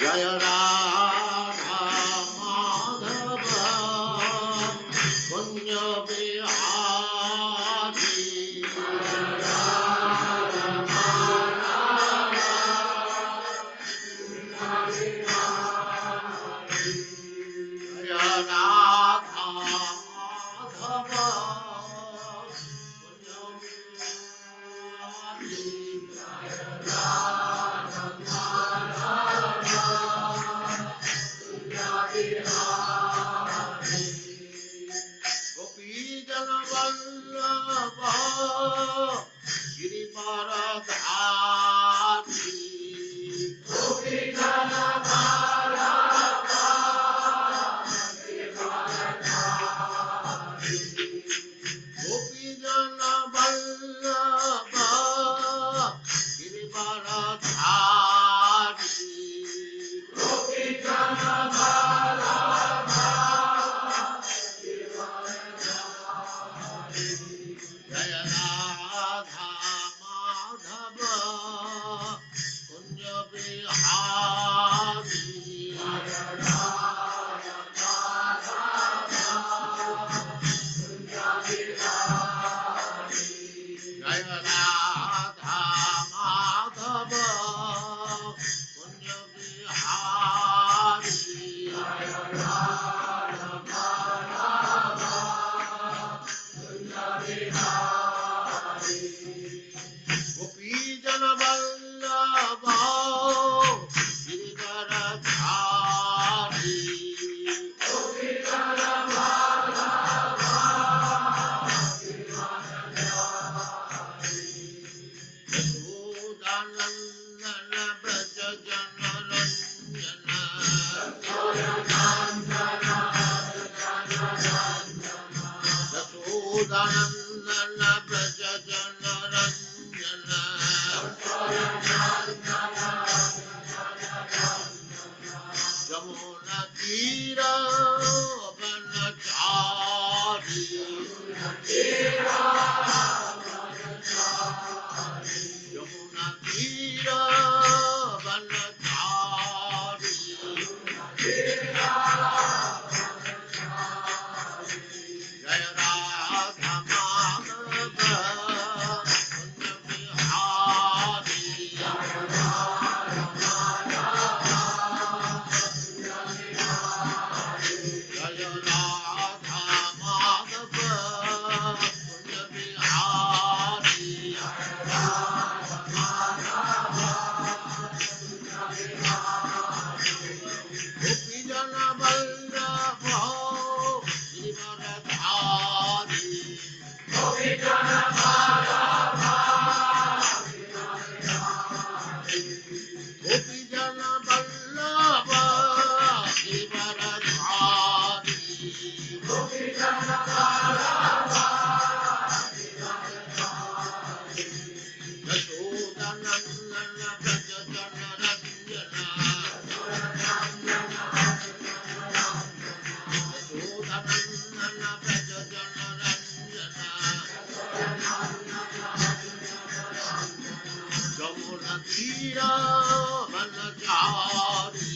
Jaya Radha Madhava Punya Bihari Jaya Radha Madhava Punya Gopi Jana Vallabha Girivaradhari Gopi Jana Gopi Jana Vallabha Girivaradhari Gopi Jana Jaya Radha Madhava Kunja Bihari Jaya Radha Madhava Kunja Bihari Gopi Jana Vallabha Girivaradhari Gopi Jana Yashodanandana Braja Jana Ranjana Yashodanandana Braja Jana Ranjana Jamuna Tira Vanachari Jamuna Tira Vanachari Jaya Radha Madhava Kunja Bihari Jaya Radha Madhava Kunja Bihari Gopi Jana Vallabha Girivaradhari Gopi Jana Gopi Jana Vallabha Girivaradhari Gopi Jana Yashodanandana Braja Jana Ranjana Yashodanandana Braja Jana Ranjana Jamuna Tira Vanachari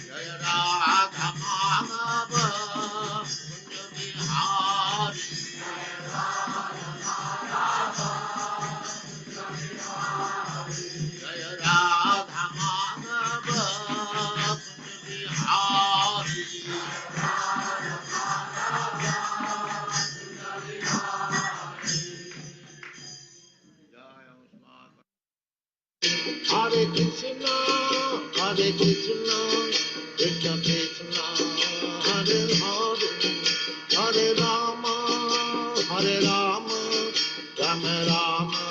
Jaya Radha Madhava Kunja Bihari Jaya Radha Madhava Kunja Bihari Jaya Usman Hare Krishna Krishna Krishna Hare Hare Hare Rama Rama Rama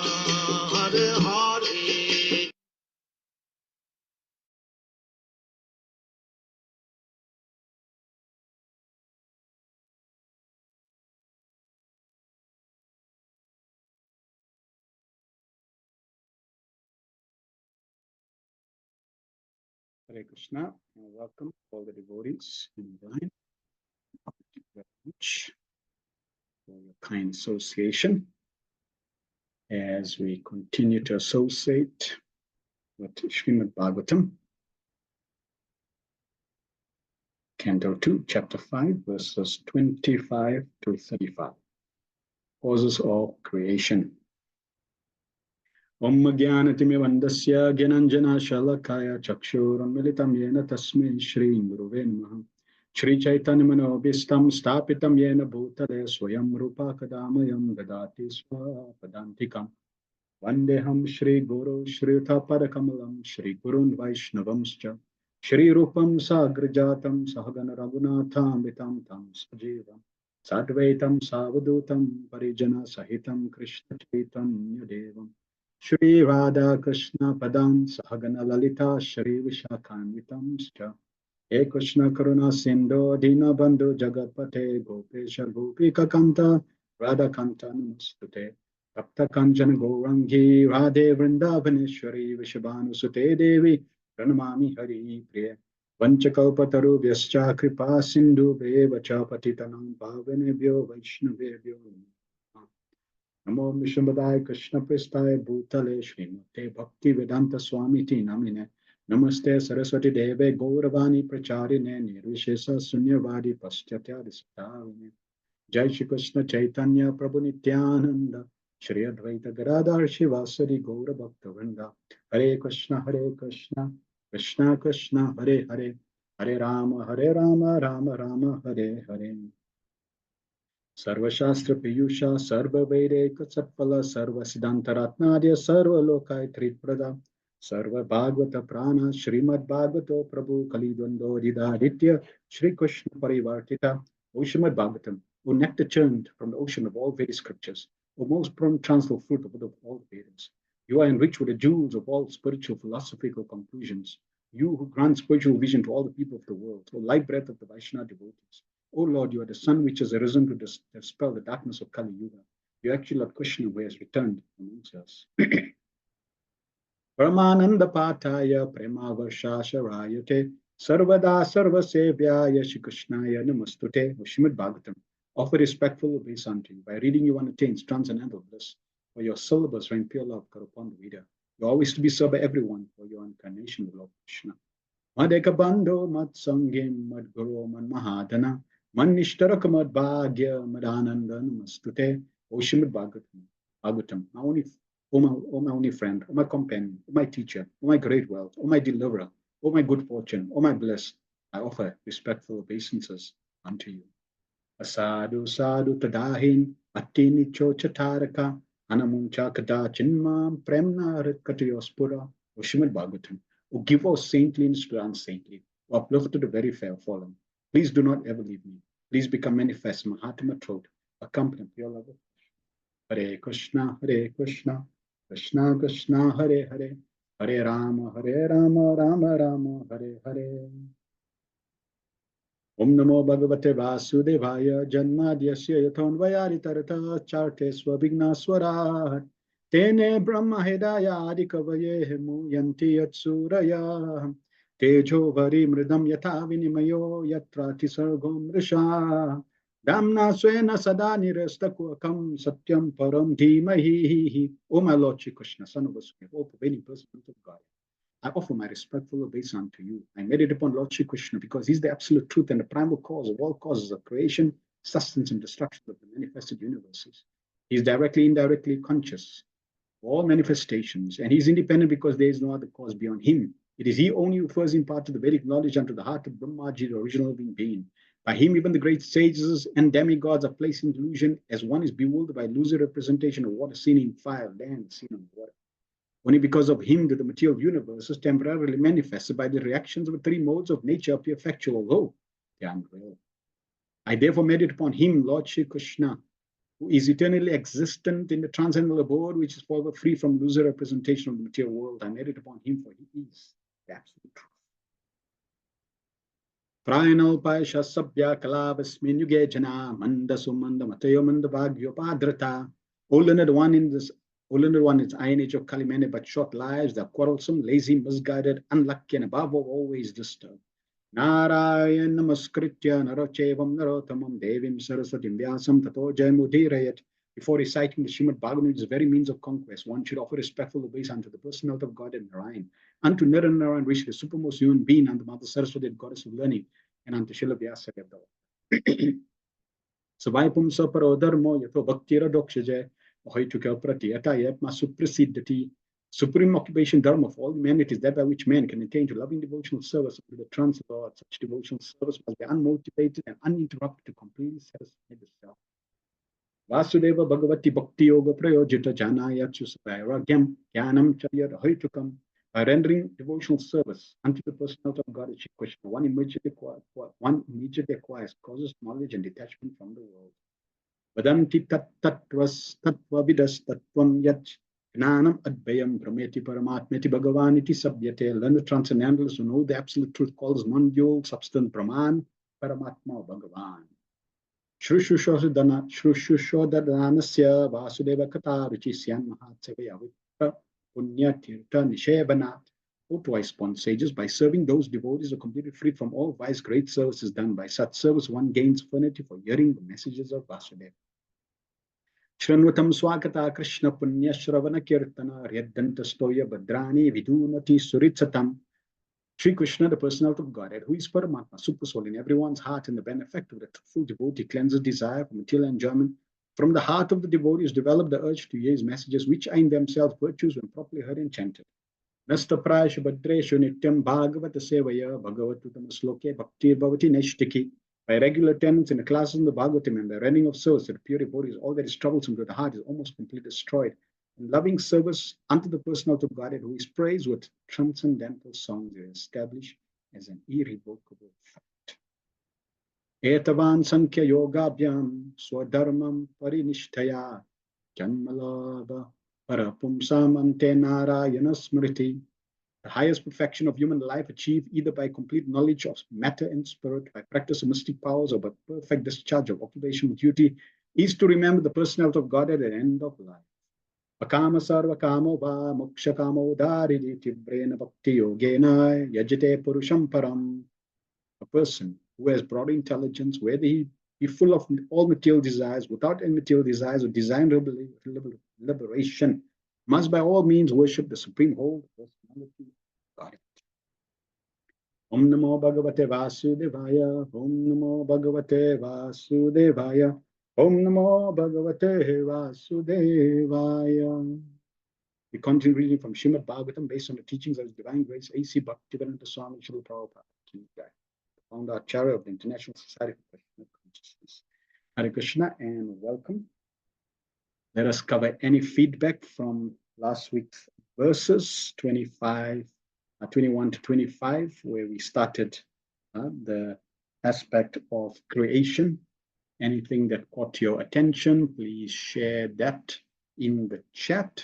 Hare Hare Hare Krishna. Welcome all the devotees in line. Thank you very much for your kind association. as we continue to associate with Srimad Bhagavatam, Canto 2, Chapter 5, verses 25 to 35. Causes of creation. Om Jnanatimirandasya Gyananjana Shalakaya Chakshurunmilitam Yena Tasmin Shri Guruve Namaha. Shri Chaitanya Manobhistam Stapitam Yena Bhutale Swayam Rupa Kadamayam Dadati Swapadantikam. Vandeham Shri Guru Shri Padakamalam Shri Gurun Vaishnavamscha Shri Rupam Sagrajatam Sahagana Raghunatham Vitam Tam Sajivam Sadvaitam Savadutam Parijana Sahitam Krishna Chaitanya Devam Shri Radha Krishna Padam Sahagana Lalita Shri Vishakhanvitamscha He Krishna Karuna Sindhu Dina Bandhu Jagatpate Gopesha Gopika Kanta Radha Kanta Namastute Tapta Kanjana Gourangi Radhe Vrindavaneshwari Vishabhanu Sute Devi Pranamami Hari Priya Vanchakalpataru Vyascha Kripa Sindhu Bevacha Patitanam Bhavanebhyo Vaishnavebhyo Namo Vishwambadaya Krishna Prestaya Bhutale Srimate Bhakti Vedanta Swamiti Namine Namaste Saraswati Deve Gauravani Pracharine Nirvishesa Sunyavadi Paschatya Distavine Jai Shri Krishna Chaitanya Prabhu Nityananda Shri Advaita Gadadhar Shivasari Gaura Bhakta Vrinda Hare Krishna Krishna Krishna Hare Hare Hare Rama Rama Rama Hare Hare Sarvashastra Piyusha Sarva Vedeka Satpala Sarva Siddhantaratnadya Sarva Lokai Triprada Sarva Bhagavata Prana Srimad Bhagavato Prabhu Kalidwando Didaditya Shri Krishna Parivartita O Srimad Bhagavatam, O nectar churned from the ocean of all Vedic scriptures, O most transcendental fruit of all Vedas. You are enriched with the jewels of all spiritual philosophical conclusions. You who grant spiritual vision to all the people of the world, O light breath of the Vaishnava devotees. O Lord, you are the sun which has arisen to dispel the darkness of Kali Yuga. You actually Lord Krishna who has returned amongst us. Paramananda Pataya Prema Varshasharayate Sarvada Sarvasevyaya Shri Krishnaya Namastute. Srimad Bhagavatam. Offer respectful obeisance unto you. By reading you one attains transcendental bliss. For your syllabus rain pure love upon the reader. You are always to be served by everyone for your incarnation of Lord Krishna. Madeka Bando Mad Sangim Mad Guru Mad Mahadana Man Nishtaraka Mad Bhagya Mad Ananda Namastute. O Srimad Bhagavatam. O my only friend, O my companion, O my teacher, O my great wealth, O my deliverer, O my good fortune, O my bliss, I offer respectful obeisances unto you. Asadu sadhu tadahin attini chochataraka anamuncha kada chinmam premna ritkatayospura. O Srimad Bhagavatam, O give us saintliness to the unsaintly, O uplift to the very fair fallen. Please do not ever leave me. Please become manifest in my heart and my throat. Accompany pure love. Hare Krishna, Krishna Krishna, Hare Hare, Hare Rama, Rama Rama, Hare Hare. Om Namo Bhagavate Vasudevaya, Janmadyasya Yathonvayari Tarata Charte Swabhigna Swarat. Tene Brahma Hedaya Adikavaye Muyanti Yatsuraya. Tejo Vari Mridam Yatha Vinimayo Yatrati Sargom Risha. Damna Swena Sada Nirastakuakam Satyam Param Dhimahi. O my Lord Shri Krishna, Son of Vasudeva, O prevailing person of God, I offer my respectful obeisance to you. I meditate upon Lord Shri Krishna because he's the absolute truth and the primal cause of all causes of creation, sustenance, and destruction of the manifested universes. He's directly, indirectly conscious of all manifestations, and he's independent because there is no other cause beyond him. It is he only who first imparted the Vedic knowledge unto the heart of Brahmaji, the original living being. By him, even the great sages and demigods are placed in delusion as one is bewildered by illusory representation of what is seen in fire, land, seen on water. Only because of him do the material universe is temporarily manifested by the reactions of the three modes of nature appear factual, although they are unreal. I therefore meditate upon him, Lord Shri Krishna, who is eternally existent in the transcendental abode, which is forever free from illusory representation of the material world. I meditate upon him, for he is the absolute truth. Prayanalpaya Shasabhya Kalavasmin Yuge Jana Manda Sumanda Matayo Manda Bhagyo Padrata. O learned one in this iron age of Kalimene, but short lives, they're quarrelsome, lazy, misguided, unlucky, and above all, always disturbed. Narayan Namaskritya Narochevam Narottamam Devim Saraswatim Vyasam Tato Jaymudirayat Before reciting the Srimad Bhagavatam, which is the very means of conquest, one should offer respectful obeisance unto the personality of God and Narayan, unto Narayan Rishi, the supermost human being, unto Mother Saraswati, the goddess of learning, and unto Srila Vyasa Devdava. Savaipum saparo dharmo yato bhaktira dokshaja, ahoituka pratiyata yatma suprasiddhati. Supreme occupation dharma of all humanity is that by which man can attain to loving devotional service of the trance of God. Such devotional service must be unmotivated and uninterrupted to completely satisfy the self. Vasudeva Bhagavati Bhakti Yoga Prayojita Janaya Chusvairagyam Jnanam Charya Hoitukam. By rendering devotional service unto the personality of God, Krishna, one immediately acquires causes knowledge and detachment from the world. Vadanti tat tatvas tatvavidas tatvam yat gnanam advayam brahmeti paramatmeti bhagavaniti sabhyate. Learn the transcendentalists who know the absolute truth calls non-dual substance Brahman, Paramatma, Bhagavan. Shrushushodanasya Vasudeva Kata Ruchisyan Mahatsevaya Vipra Punya Tirtha Nishevanat. O twice born sages, by serving those devotees who are completely free from all vice, great service is done. By such service, one gains affinity for hearing the messages of Vasudeva. Shranvatam Swakata Krishna Punya Shravana Kirtana Ryaddanta Stoya Badrani Vidunati Suritsatam. Sri Krishna, the personality of Godhead, who is Paramatma, super soul in everyone's heart, and the benefactor of the truthful devotee, cleanses desire for material enjoyment. From the heart of the devotee is developed the urge to hear his messages, which are in themselves virtues when properly heard and chanted. Nasta prayashu badreshu nityam bhagavata sevaya bhagavatutam sloke bhaktir bhavati neshtiki. By regular attendance in the classes in the Bhagavatam and by rendering of service to the pure devotees, all that is troublesome to the heart is almost completely destroyed. And loving service unto the personality of Godhead, who is praised with transcendental songs, is established as an irrevocable fact. Etavan sankhya yogabhyam swadharmam parinishtaya janmalabha parapumsam ante narayana smriti. The highest perfection of human life achieved either by complete knowledge of matter and spirit, by practice of mystic powers, or by perfect discharge of occupational duty, is to remember the personality of God at the end of life. Akama sarva kamo va moksha kamo dharidi tibrena bhakti yogena yajate purusham param. A person who has broad intelligence, whether he be full of all material desires, without any material desires, or design liberation, must by all means worship the supreme whole personality of God. Om Namo Bhagavate Vasudevaya. Om Namo Bhagavate Vasudevaya. Om Namo Bhagavate Vasudevaya. We continue reading from Srimad Bhagavatam based on the teachings of His Divine Grace A.C. Bhaktivedanta Swami Srila Prabhupada, founder Acharya of the International Society for Krishna Consciousness. Hare Krishna and welcome. Let us cover any feedback from last week's verses 21 to 25, where we started the aspect of creation. Anything that caught your attention, please share that in the chat.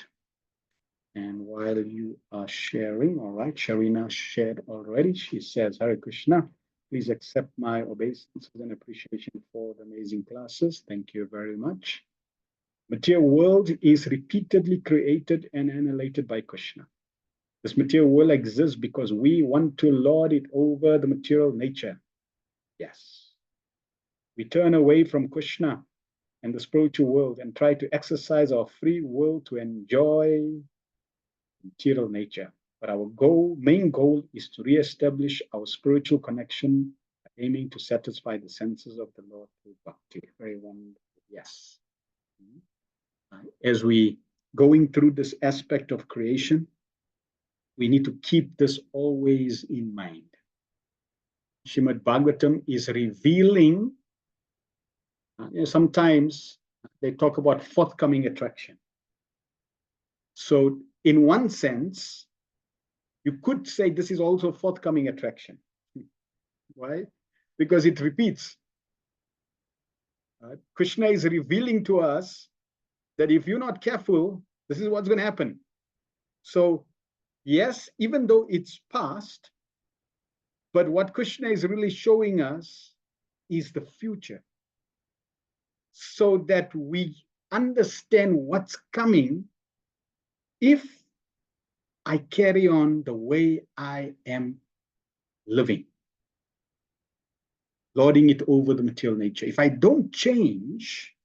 And while you are sharing, all right, Sharina shared already. She says, Hare Krishna, please accept my obeisances and appreciation for the amazing classes. Thank you very much. Material world is repeatedly created and annihilated by Krishna. This material world exists because we want to lord it over the material nature. Yes. We turn away from Krishna and the spiritual world and try to exercise our free will to enjoy material nature. But our main goal is to re-establish our spiritual connection, aiming to satisfy the senses of the Lord through bhakti. Very wonderful. Yes. As we going through this aspect of creation, we need to keep this always in mind. Srimad Bhagavatam is revealing, sometimes they talk about forthcoming attraction. So in one sense, you could say this is also forthcoming attraction. Why? Because it repeats. Krishna is revealing to us that if you're not careful, this is what's going to happen. So yes, even though it's past, but what Krishna is really showing us is the future, so that we understand what's coming if I carry on the way I am living, lording it over the material nature. If I don't change,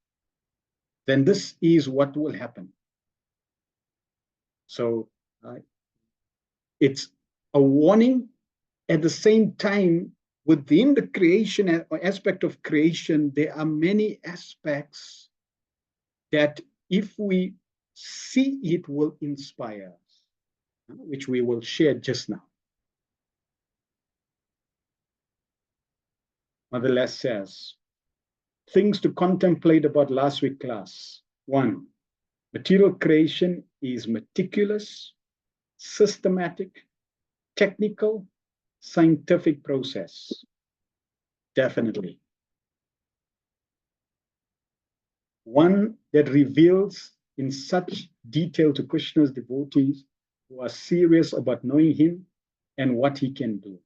then this is what will happen. So it's a warning. At the same time, within the creation aspect of creation, there are many aspects that if we see it will inspire us, which we will share just now. Mother Les says, things to contemplate about last week's class. 1, material creation is meticulous, systematic, technical, scientific process. Definitely. One that reveals in such detail to Krishna's devotees who are serious about knowing him and what he can do.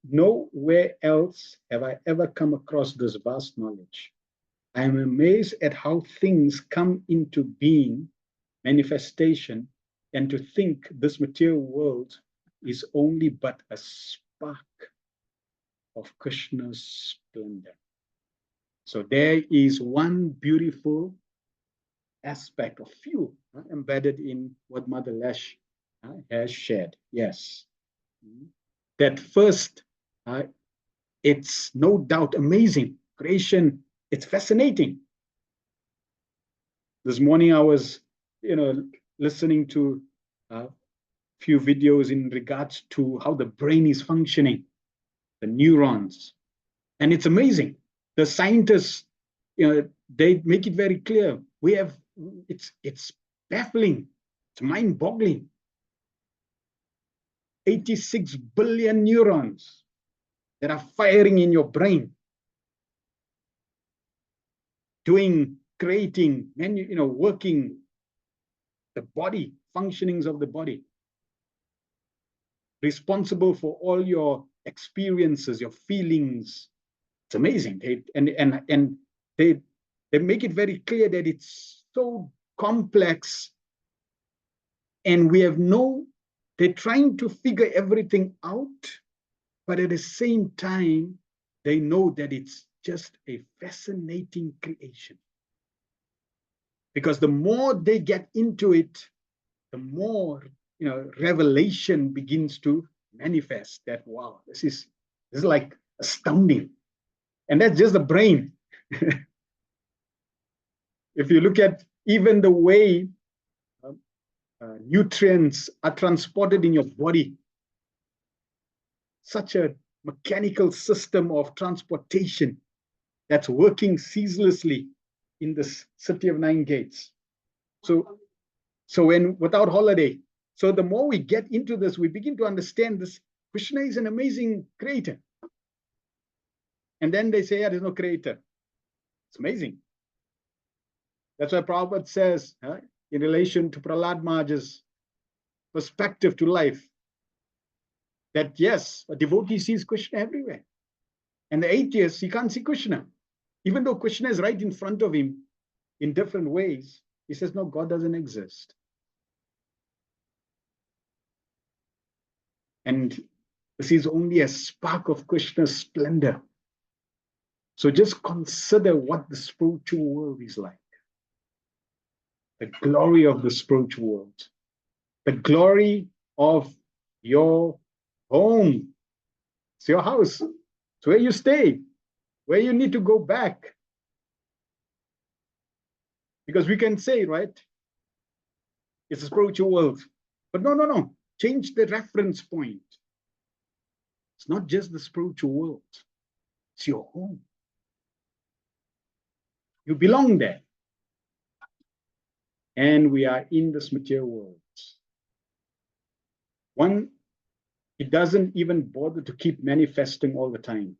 Nowhere else have I ever come across this vast knowledge. I am amazed at how things come into being, manifestation, and to think this material world is only but a spark of Krishna's splendor. So there is one beautiful aspect, of few embedded in what Mother Lesh has shared. Yes. That first, it's no doubt amazing. Creation, it's fascinating. This morning I was, listening to a few videos in regards to how the brain is functioning, the neurons. And it's amazing. The scientists, they make it very clear. It's baffling. It's mind-boggling. 86 billion neurons that are firing in your brain, creating, working the body, functionings of the body, responsible for all your experiences, your feelings. It's amazing. They make it very clear that it's so complex, and they're trying to figure everything out, but at the same time, they know that it's just a fascinating creation. Because the more they get into it, the more revelation begins to manifest that, wow, this is like astounding. And that's just the brain. If you look at even the way nutrients are transported in your body, such a mechanical system of transportation that's working ceaselessly in this city of 9 gates. So when without holiday. So the more we get into this, we begin to understand this. Krishna is an amazing creator. And then they say, there's no creator. It's amazing. That's why Prabhupada says, in relation to Prahlad Maharaj's perspective to life, that yes, a devotee sees Krishna everywhere. And the atheist, he can't see Krishna. Even though Krishna is right in front of him in different ways, he says, no, God doesn't exist. And this is only a spark of Krishna's splendor. So just consider what the spiritual world is like. The glory of the spiritual world. The glory of your home. It's your house. It's where you stay, where you need to go back. Because we can say, right, it's a spiritual world. But no. Change the reference point. It's not just the spiritual world. It's your home. You belong there. And we are in this material world. It doesn't even bother to keep manifesting all the time.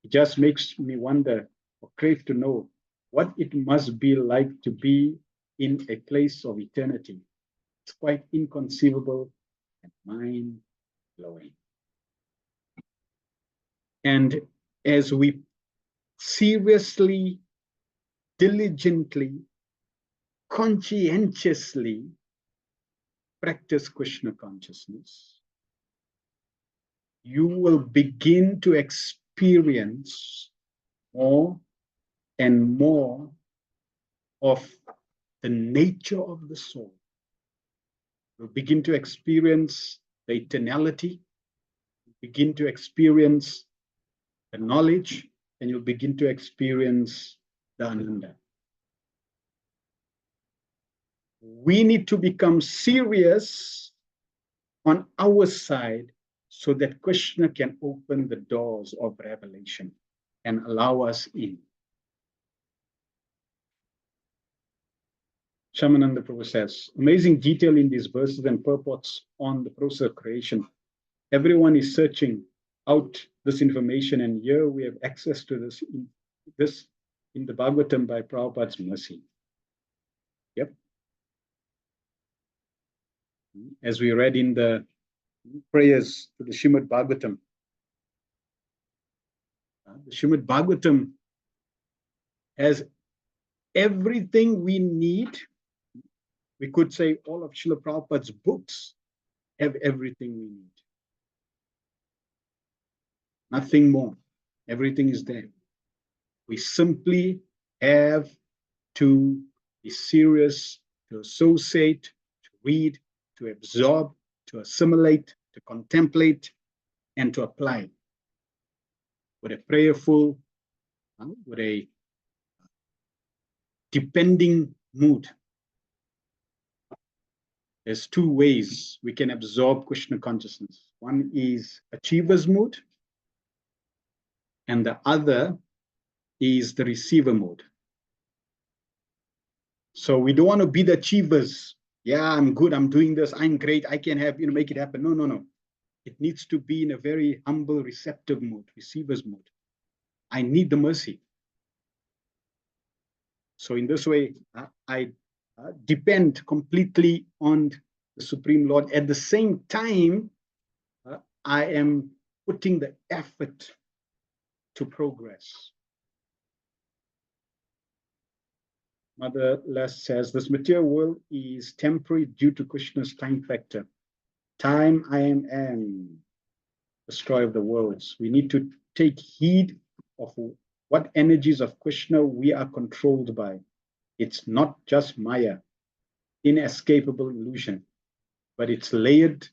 It just makes me wonder or crave to know what it must be like to be in a place of eternity. It's quite inconceivable and mind-blowing. And as we seriously, diligently, conscientiously practice Krishna consciousness, you will begin to experience more and more of the nature of the soul. You'll begin to experience the eternality, begin to experience the knowledge, and you'll begin to experience the ananda. We need to become serious on our side so that Krishna can open the doors of revelation and allow us in. Shamananda Prabhu says, amazing detail in these verses and purports on the process of creation. Everyone is searching out this information, and here we have access to this in the Bhagavatam by Prabhupada's mercy. Yep. As we read in the prayers to the Srimad Bhagavatam. The Srimad Bhagavatam has everything we need. We could say all of Srila Prabhupada's books have everything we need. Nothing more. Everything is there. We simply have to be serious, to associate, to read, to absorb, to assimilate, to contemplate, and to apply with a prayerful, with a depending mood. There's two ways we can absorb Krishna consciousness. One is achiever's mood, and the other is the receiver mode. So we don't want to be the achievers. Yeah, I'm good, I'm doing this, I'm great, I can have, make it happen. No. It needs to be in a very humble, receptive mode, receiver's mode. I need the mercy. So in this way, I depend completely on the Supreme Lord. At the same time, I am putting the effort to progress. Mother Les says, this material world is temporary due to Krishna's time factor. Time, I am, destroyer of the worlds. We need to take heed of what energies of Krishna we are controlled by. It's not just Maya, inescapable illusion, but it's layered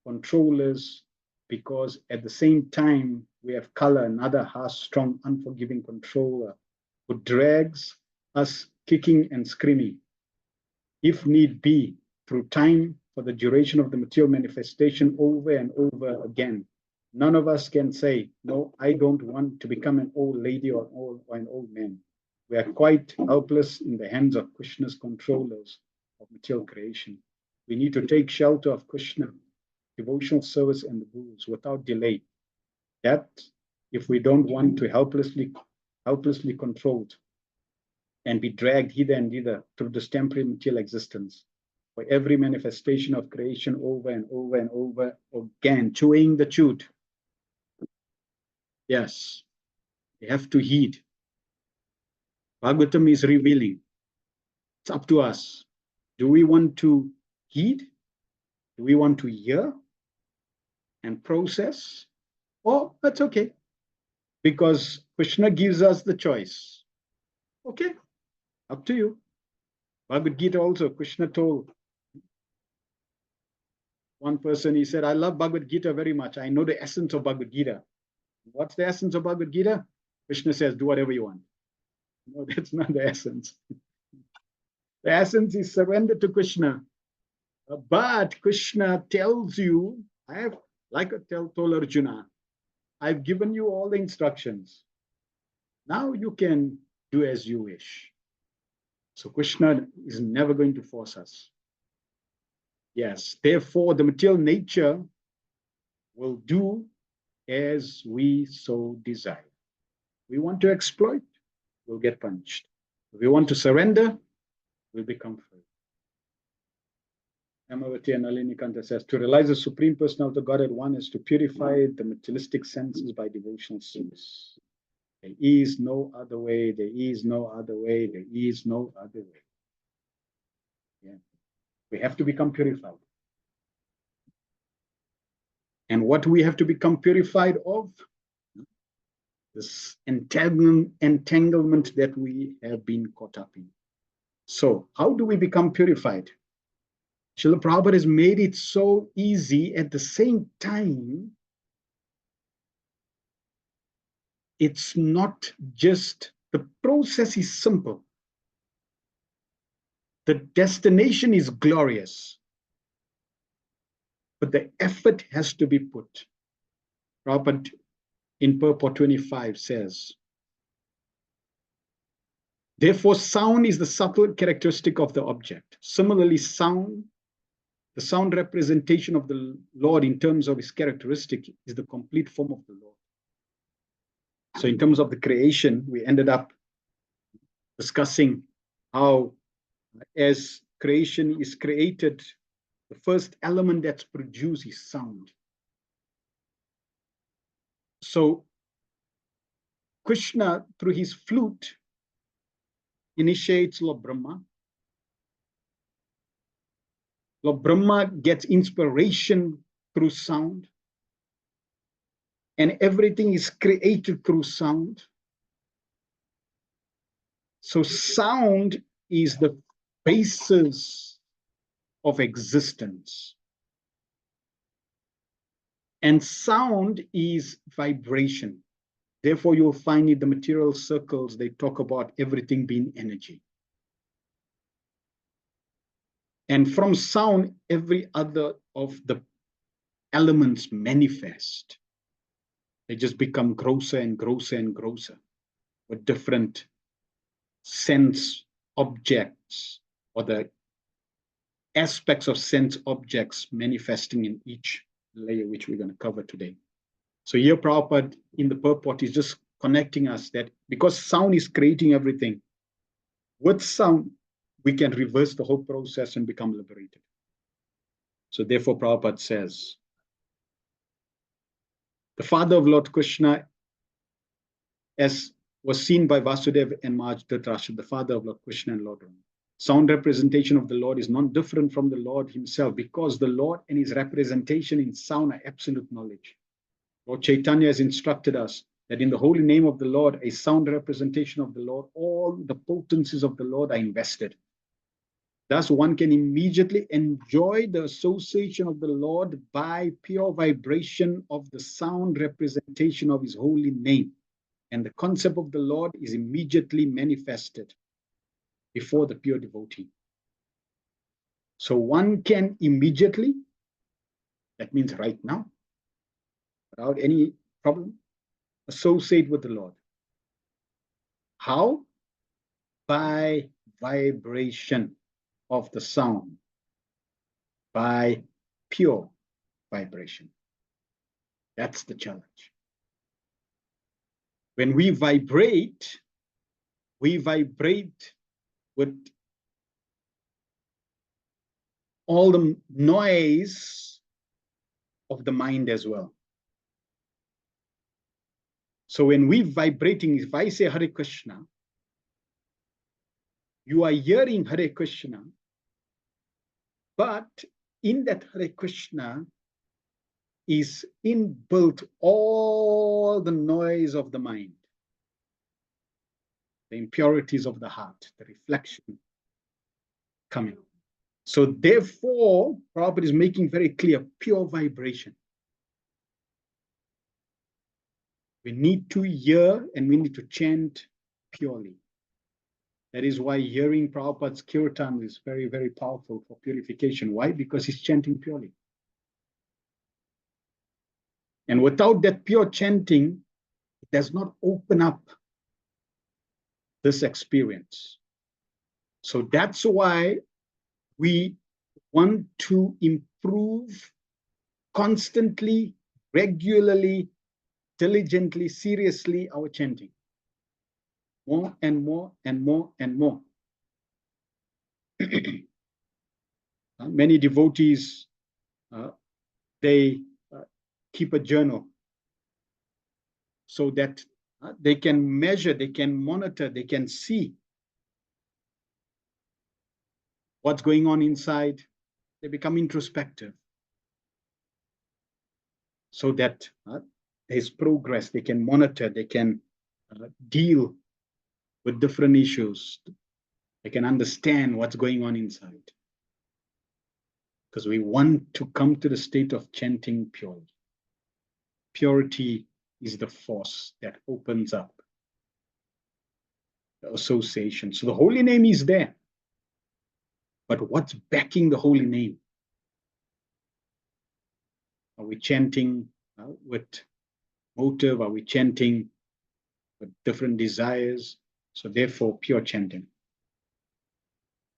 controllers, because at the same time, we have Kala, another harsh, strong, unforgiving controller who drags us kicking and screaming, if need be, through time for the duration of the material manifestation over and over again. None of us can say, no, I don't want to become an old lady or an old man. We are quite helpless in the hands of Krishna's controllers of material creation. We need to take shelter of Krishna, devotional service and the rules without delay. That if we don't want to helplessly controlled and be dragged hither and thither through this temporary material existence, for every manifestation of creation over and over and over again, chewing the chewed. Yes, we have to heed. Bhagavatam is revealing. It's up to us. Do we want to heed? Do we want to hear and process? Or that's okay, because Krishna gives us the choice. Okay, up to you. Bhagavad Gita also, Krishna told one person, he said, I love Bhagavad Gita very much. I know the essence of Bhagavad Gita. What's the essence of Bhagavad Gita? Krishna says, do whatever you want. No, that's not the essence. The essence is surrender to Krishna. But Krishna tells you, I have, like I told Arjuna, I've given you all the instructions. Now you can do as you wish. So Krishna is never going to force us. Yes, therefore the material nature will do as we so desire. We want to exploit, we'll get punished. If we want to surrender, we'll become free. Amavati and Nalini Kanta says, to realize the Supreme Personality of God at one is to purify the materialistic senses by devotional service. There is no other way, there is no other way, there is no other way. Yeah. We have to become purified. And what we have to become purified of? This entanglement that we have been caught up in. So how do we become purified? Srila Prabhupada has made it so easy. At the same time, it's not just, the process is simple. The destination is glorious, but the effort has to be put. Prabhupada in purport 25 says, therefore, sound is the subtle characteristic of the object. Similarly, sound, the sound representation of the Lord in terms of his characteristic, is the complete form of the Lord. So in terms of the creation, we ended up discussing how as creation is created, the first element that's produced is sound. So Krishna, through his flute, initiates Lord Brahma. Lord Brahma gets inspiration through sound. And everything is created through sound. So sound is the basis of existence. And sound is vibration. Therefore, you'll find in the material circles, they talk about everything being energy. And from sound, every other of the elements manifest. They just become grosser and grosser and grosser with different sense objects, or the aspects of sense objects manifesting in each layer, which we're going to cover today. So here Prabhupada in the purport is just connecting us that because sound is creating everything, with sound, we can reverse the whole process and become liberated. So therefore Prabhupada says, the father of Lord Krishna, as was seen by Vasudeva and Maj Dhritarashtra, the father of Lord Krishna and Lord Rama. Sound representation of the Lord is not different from the Lord himself, because the Lord and his representation in sound are absolute knowledge. Lord Chaitanya has instructed us that in the holy name of the Lord, a sound representation of the Lord, all the potencies of the Lord are invested. Thus, one can immediately enjoy the association of the Lord by pure vibration of the sound representation of his holy name. And the concept of the Lord is immediately manifested before the pure devotee. So one can immediately, that means right now, without any problem, associate with the Lord. How? By vibration of the sound, by pure vibration. That's the challenge. When we vibrate with all the noise of the mind as well. So when we vibrating, if I say Hare Krishna, you are hearing Hare Krishna, but in that Hare Krishna is inbuilt all the noise of the mind, the impurities of the heart, the reflection coming. So therefore, Prabhupada is making very clear, pure vibration. We need to hear and we need to chant purely. That is why hearing Prabhupada's kirtan is very, very powerful for purification. Why? Because he's chanting purely. And without that pure chanting, it does not open up this experience. So that's why we want to improve constantly, regularly, diligently, seriously our chanting. More and more and more and more. Many devotees, they keep a journal so that they can measure, they can monitor, they can see what's going on inside. They become introspective so that there's progress, they can monitor, they can deal with different issues, I can understand what's going on inside. Because we want to come to the state of chanting purely. Purity is the force that opens up the association. So the holy name is there. But what's backing the holy name? Are we chanting with motive? Are we chanting with different desires? So therefore, pure chanting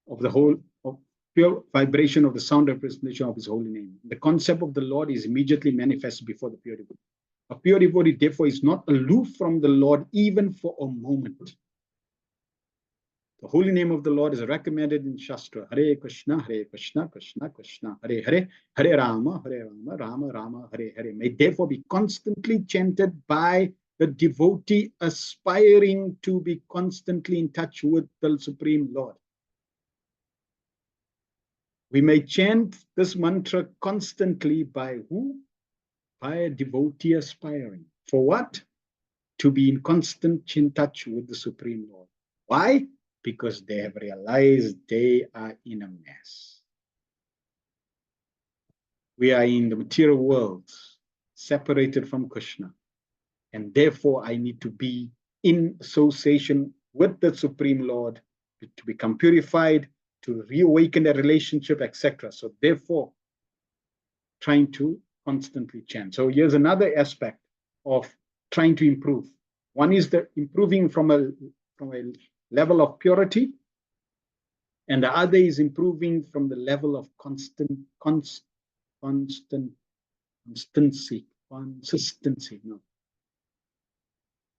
of the whole, of pure vibration of the sound representation of his holy name. The concept of the Lord is immediately manifest before the pure devotee. A pure devotee, therefore, is not aloof from the Lord even for a moment. The holy name of the Lord is recommended in Shastra. Hare Krishna, Krishna Krishna, Hare Hare, Hare Rama, Rama Rama, Hare Hare. May therefore be constantly chanted by the devotee aspiring to be constantly in touch with the Supreme Lord. We may chant this mantra constantly by who? By a devotee aspiring. For what? To be in constant touch with the Supreme Lord. Why? Because they have realized they are in a mess. We are in the material world, separated from Krishna. And therefore, I need to be in association with the Supreme Lord to become purified, to reawaken the relationship, etc. So therefore, trying to constantly chant. So here's another aspect of trying to improve. One is the improving from a level of purity, and the other is improving from the level of consistency. No.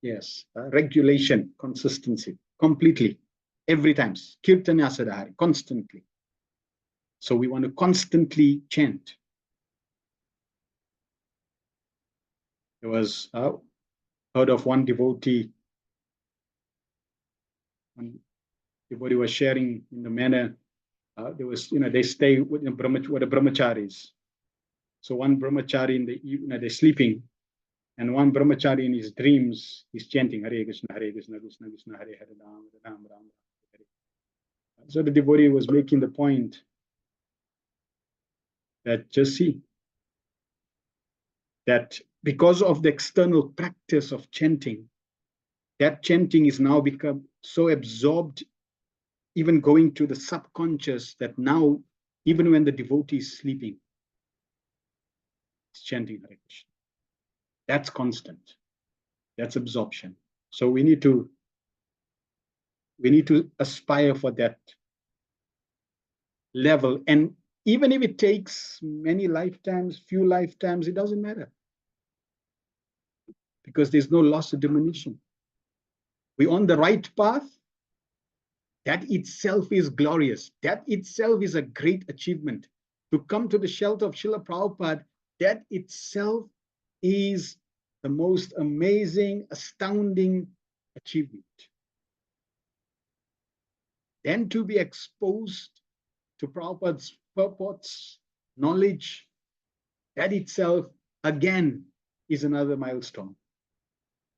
Yes, regulation, consistency, completely, every time. Kirtana Sadhari, constantly. So we want to constantly chant. There was heard of one devotee. One devotee was sharing in the manner there was, they stay with the brahmacharis. So one brahmachari in the evening, they're sleeping, and one brahmachari in his dreams is chanting Hare Krishna, Krishna Krishna, Hare Hare, Ram Ram Ram. So the devotee was making the point that just see that because of the external practice of chanting, that chanting is now become so absorbed, even going to the subconscious, that now, even when the devotee is sleeping, it's chanting Hare Krishna. That's constant. That's absorption. So we need to aspire for that level. And even if it takes many lifetimes, few lifetimes, it doesn't matter. Because there's no loss or diminution. We're on the right path. That itself is glorious. That itself is a great achievement. To come to the shelter of Srila Prabhupada, that itself is the most amazing, astounding achievement. Then to be exposed to Prabhupada's purports, knowledge, that itself, again, is another milestone.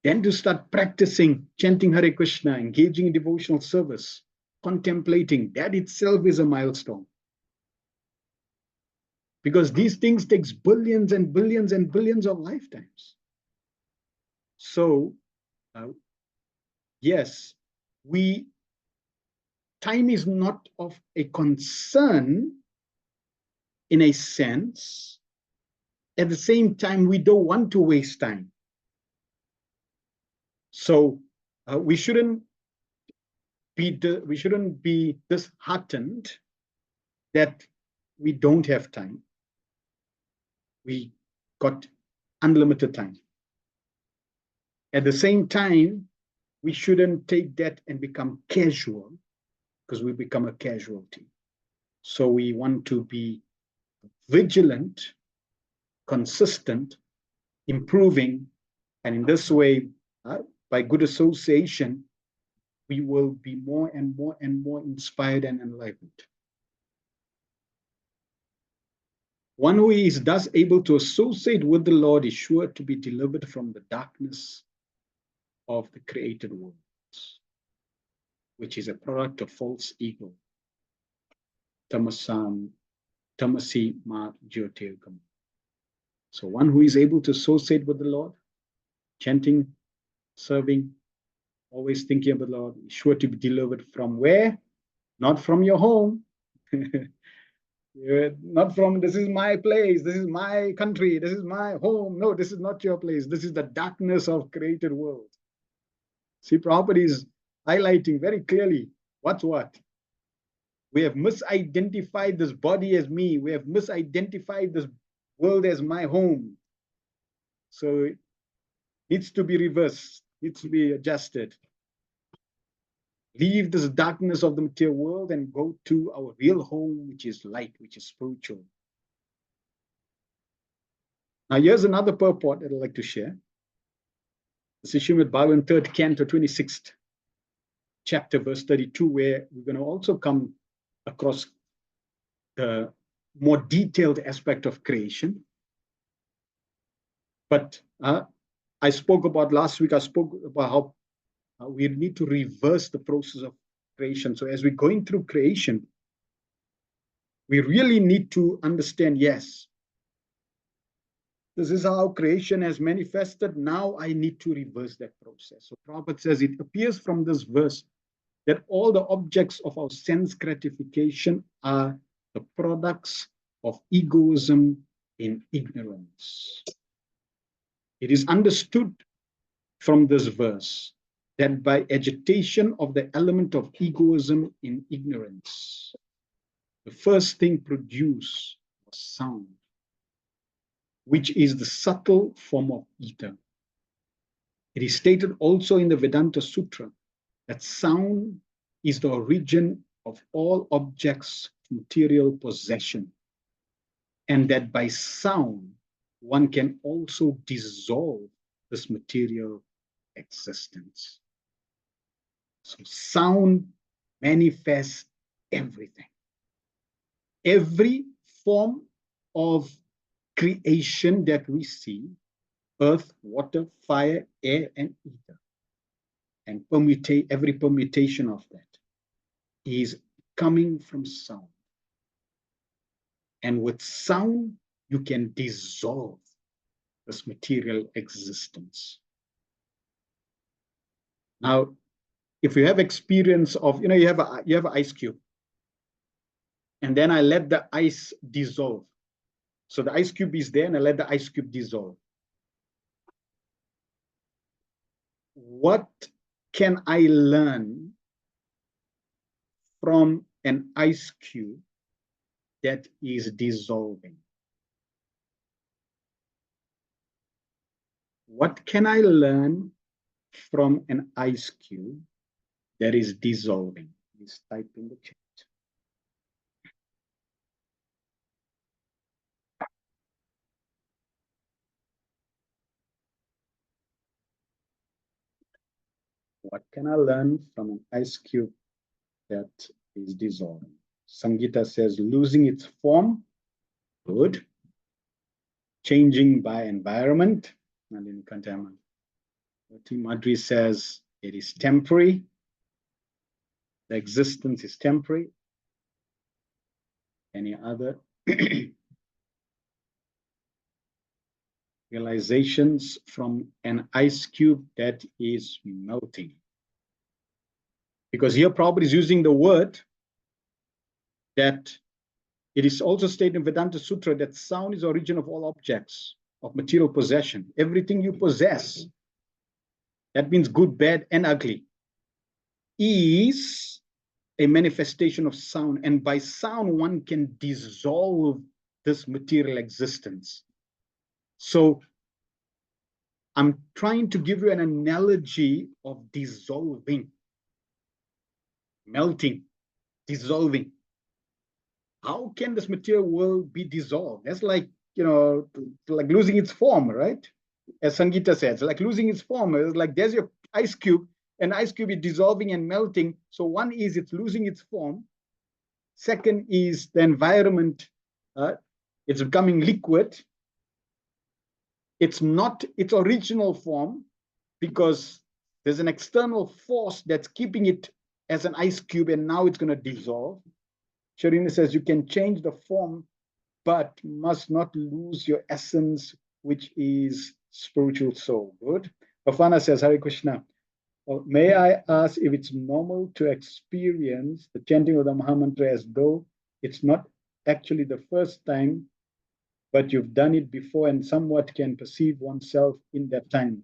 Then to start practicing, chanting Hare Krishna, engaging in devotional service, contemplating, that itself is a milestone. Because these things takes billions and billions and billions of lifetimes. So, yes, time is not of a concern in a sense. At the same time, we don't want to waste time. So we shouldn't be disheartened that we don't have time. We got unlimited time. At the same time, we shouldn't take that and become casual, because we become a casualty. So we want to be vigilant, consistent, improving, and in this way, by good association, we will be more and more and more inspired and enlightened. One who is thus able to associate with the Lord is sure to be delivered from the darkness of the created worlds. which is a product of false ego. Tamasam, tamasi ma jyotirgam. So one who is able to associate with the Lord, chanting, serving, always thinking of the Lord, is sure to be delivered from where? Not from your home. Not from, this is my place, this is my country, this is my home. No, this is not your place. This is the darkness of created world. See, Prabhupada is highlighting very clearly what's what. We have misidentified this body as me. We have misidentified this world as my home. So it needs to be reversed, needs to be adjusted. Leave this darkness of the material world and go to our real home, which is light, which is spiritual. Now, here's another purport that I'd like to share. This is Srimad Bhagavatam 3rd Canto, 26th chapter, verse 32, where we're going to also come across the more detailed aspect of creation. But I spoke about last week, I spoke about how we need to reverse the process of creation. So as we're going through creation, we really need to understand, yes, this is how creation has manifested. Now I need to reverse that process. So Prabhupada says it appears from this verse that all the objects of our sense gratification are the products of egoism in ignorance. It is understood from this verse that by agitation of the element of egoism in ignorance, the first thing produced was sound, which is the subtle form of ether. It is stated also in the Vedanta Sutra that sound is the origin of all objects of material possession, and that by sound one can also dissolve this material existence. So sound manifests everything. Every form of creation that we see, earth, water, fire, air, and ether, and every permutation of that is coming from sound. And with sound, you can dissolve this material existence. Now, if you have experience of, you have an ice cube, and then I let the ice dissolve. So the ice cube is there, and I let the ice cube dissolve. What can I learn from an ice cube that is dissolving? What can I learn from an ice cube that is dissolving? Please type in the chat. What can I learn from an ice cube that is dissolving? Sangeeta says, losing its form, good. Changing by environment, Nalini Kantaman. Madri says, it is temporary. The existence is temporary. Any other realizations from an ice cube that is melting? Because here Prabhupada is using the word that it is also stated in Vedanta Sutra that sound is the origin of all objects of material possession. Everything you possess, that means good, bad, and ugly, is a manifestation of sound. And by sound, one can dissolve this material existence. So I'm trying to give you an analogy of dissolving, melting, dissolving. How can this material world be dissolved? That's like, like losing its form, right? As Sangeeta says, like losing its form. It's like there's your ice cube, and ice cube is dissolving and melting. So one is it's losing its form. Second is the environment, it's becoming liquid. It's not its original form because there's an external force that's keeping it as an ice cube and now it's going to dissolve. Sharina says you can change the form, but must not lose your essence, which is spiritual soul. Good. Bafana says, Hare Krishna. Well, may I ask if it's normal to experience the chanting of the Mahamantra as though it's not actually the first time, but you've done it before and somewhat can perceive oneself in that time,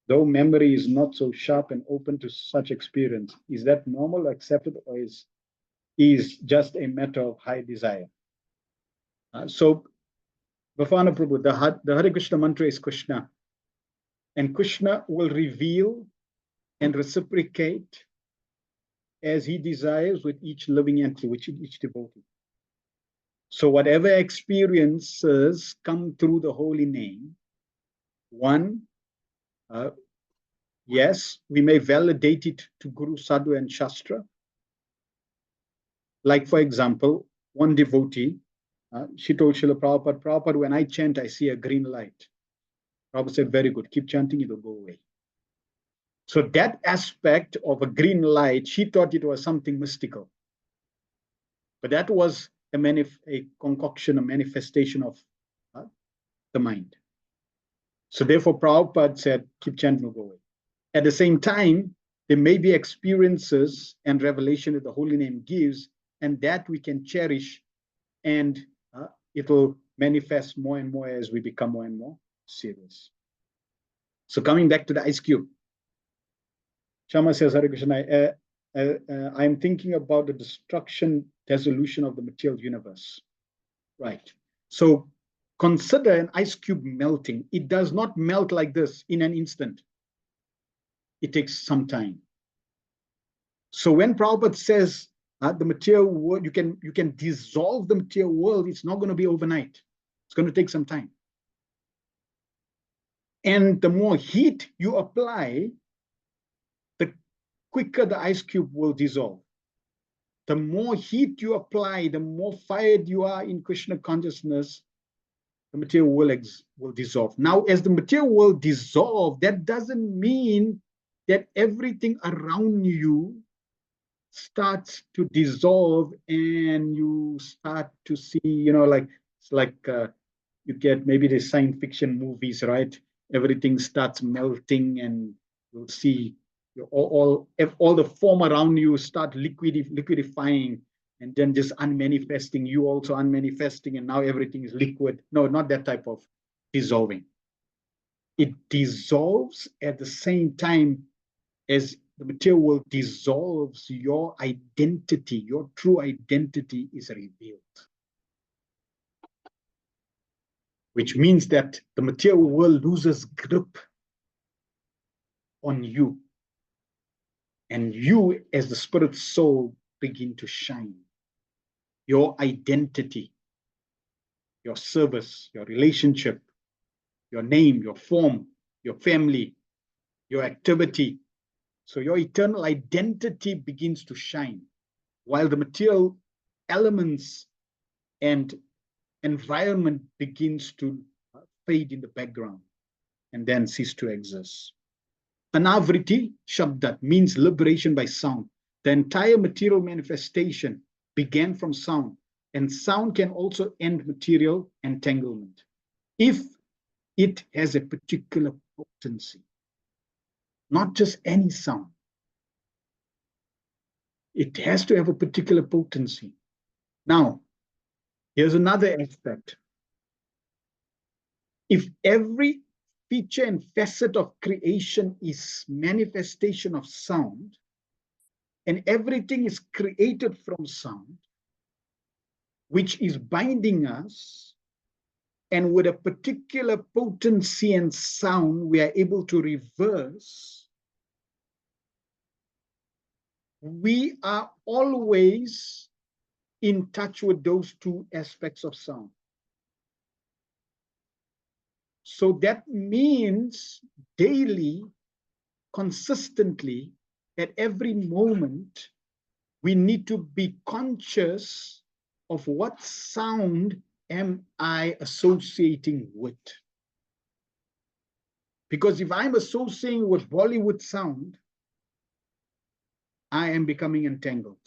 though memory is not so sharp and open to such experience? Is that normal, accepted, or is just a matter of high desire? So, Bafana Prabhu, the Hare Krishna mantra is Krishna, and Krishna will reveal and reciprocate as he desires with each living entity, with each devotee. So whatever experiences come through the holy name, one, yes, we may validate it to Guru, Sadhu, and Shastra. Like, for example, one devotee, she told Srila Prabhupada, Prabhupada, when I chant, I see a green light. Prabhupada said, very good, keep chanting, it will go away. So that aspect of a green light, she thought it was something mystical. But that was a concoction, a manifestation of the mind. So therefore, Prabhupada said, keep chanting, go away. At the same time, there may be experiences and revelation that the holy name gives, and that we can cherish, and it will manifest more and more as we become more and more serious. So coming back to the ice cube, Shama says, Hare Krishna, I'm thinking about the destruction, dissolution of the material universe. Right. So consider an ice cube melting. It does not melt like this in an instant. It takes some time. So when Prabhupada says the material world, you can dissolve the material world, it's not going to be overnight. It's going to take some time. And the more heat you apply, the quicker the ice cube will dissolve. The more heat you apply, the more fired you are in Krishna consciousness, the material will dissolve. Now, as the material will dissolve, that doesn't mean that everything around you starts to dissolve and you start to see, like it's like you get maybe the science fiction movies, right? Everything starts melting and you'll see all the form around you start liquidifying and then just unmanifesting, you also unmanifesting, and now everything is liquid. No, not that type of dissolving. It dissolves at the same time as the material world dissolves, your identity, your true identity is revealed. Which means that the material world loses grip on you. And you, as the spirit soul, begin to shine. Your identity, your service, your relationship, your name, your form, your family, your activity. So your eternal identity begins to shine, while the material elements and environment begins to fade in the background and then cease to exist. Anavriti Shabdat means liberation by sound. The entire material manifestation began from sound, and sound can also end material entanglement if it has a particular potency, not just any sound. It has to have a particular potency. Now, here's another aspect. If every feature and facet of creation is manifestation of sound, and everything is created from sound, which is binding us, and with a particular potency and sound, we are able to reverse, we are always in touch with those two aspects of sound. So that means daily, consistently, at every moment, we need to be conscious of what sound am I associating with. Because if I'm associating with Bollywood sound, I am becoming entangled.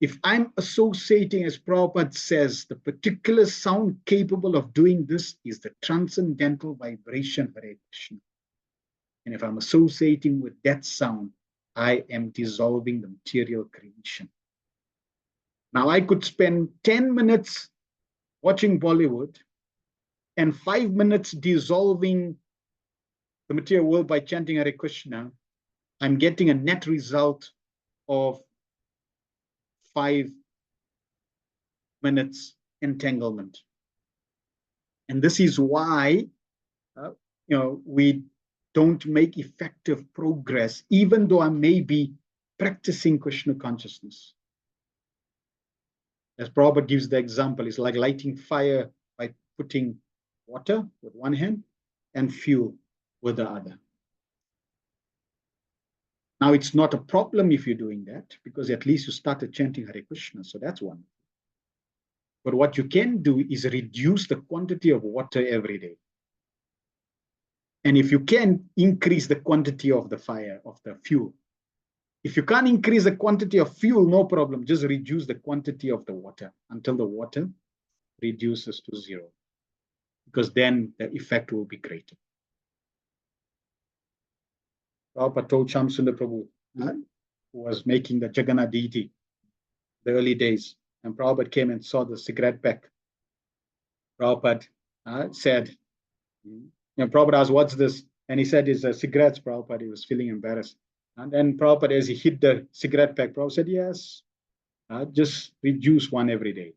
If I'm associating, as Prabhupada says, the particular sound capable of doing this is the transcendental vibration Hare Krishna. And if I'm associating with that sound, I am dissolving the material creation. Now, I could spend 10 minutes watching Bollywood and 5 minutes dissolving the material world by chanting Hare Krishna. I'm getting a net result of 5 minutes entanglement. And this is why we don't make effective progress, even though I may be practicing Krishna consciousness. As Prabhupada gives the example, it's like lighting fire by putting water with one hand and fuel with the other. Now, it's not a problem if you're doing that, because at least you started chanting Hare Krishna, so that's one. But what you can do is reduce the quantity of water every day. And if you can, increase the quantity of the fire, of the fuel. If you can't increase the quantity of fuel, no problem. Just reduce the quantity of the water until the water reduces to 0. Because then the effect will be greater. Prabhupada told Shamsundar Prabhu, who was making the Jagannath deity, the early days, and Prabhupada came and saw the cigarette pack. Prabhupada said, Prabhupada asked, what's this? And he said, it's cigarettes, Prabhupada. He was feeling embarrassed. And then Prabhupada, as he hit the cigarette pack, Prabhupada said, yes, just reduce one every day.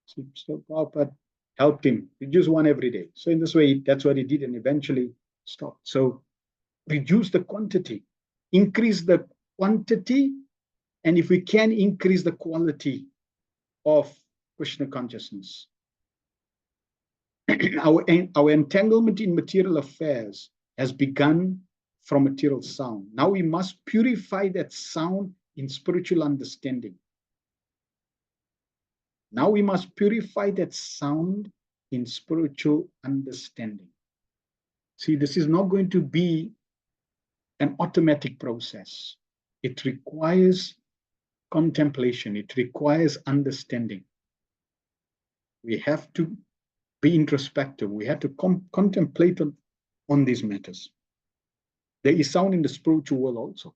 So Prabhupada helped him, reduce one every day. So in this way, that's what he did, and eventually stopped. So reduce the quantity, increase the quantity, and if we can, increase the quality of Krishna consciousness. Our entanglement in material affairs has begun from material sound. Now we must purify that sound in spiritual understanding. Now we must purify that sound in spiritual understanding. See, this is not going to be an automatic process. It requires contemplation. It requires understanding. We have to be introspective. We have to contemplate on these matters. There is sound in the spiritual world also.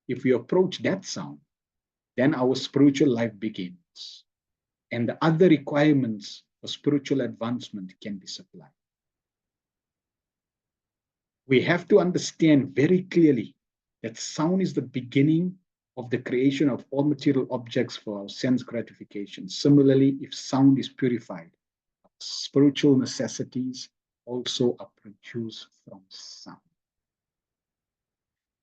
If we approach that sound, then our spiritual life begins. And the other requirements for spiritual advancement can be supplied. We have to understand very clearly that sound is the beginning of the creation of all material objects for our sense gratification. Similarly, if sound is purified, spiritual necessities also are produced from sound.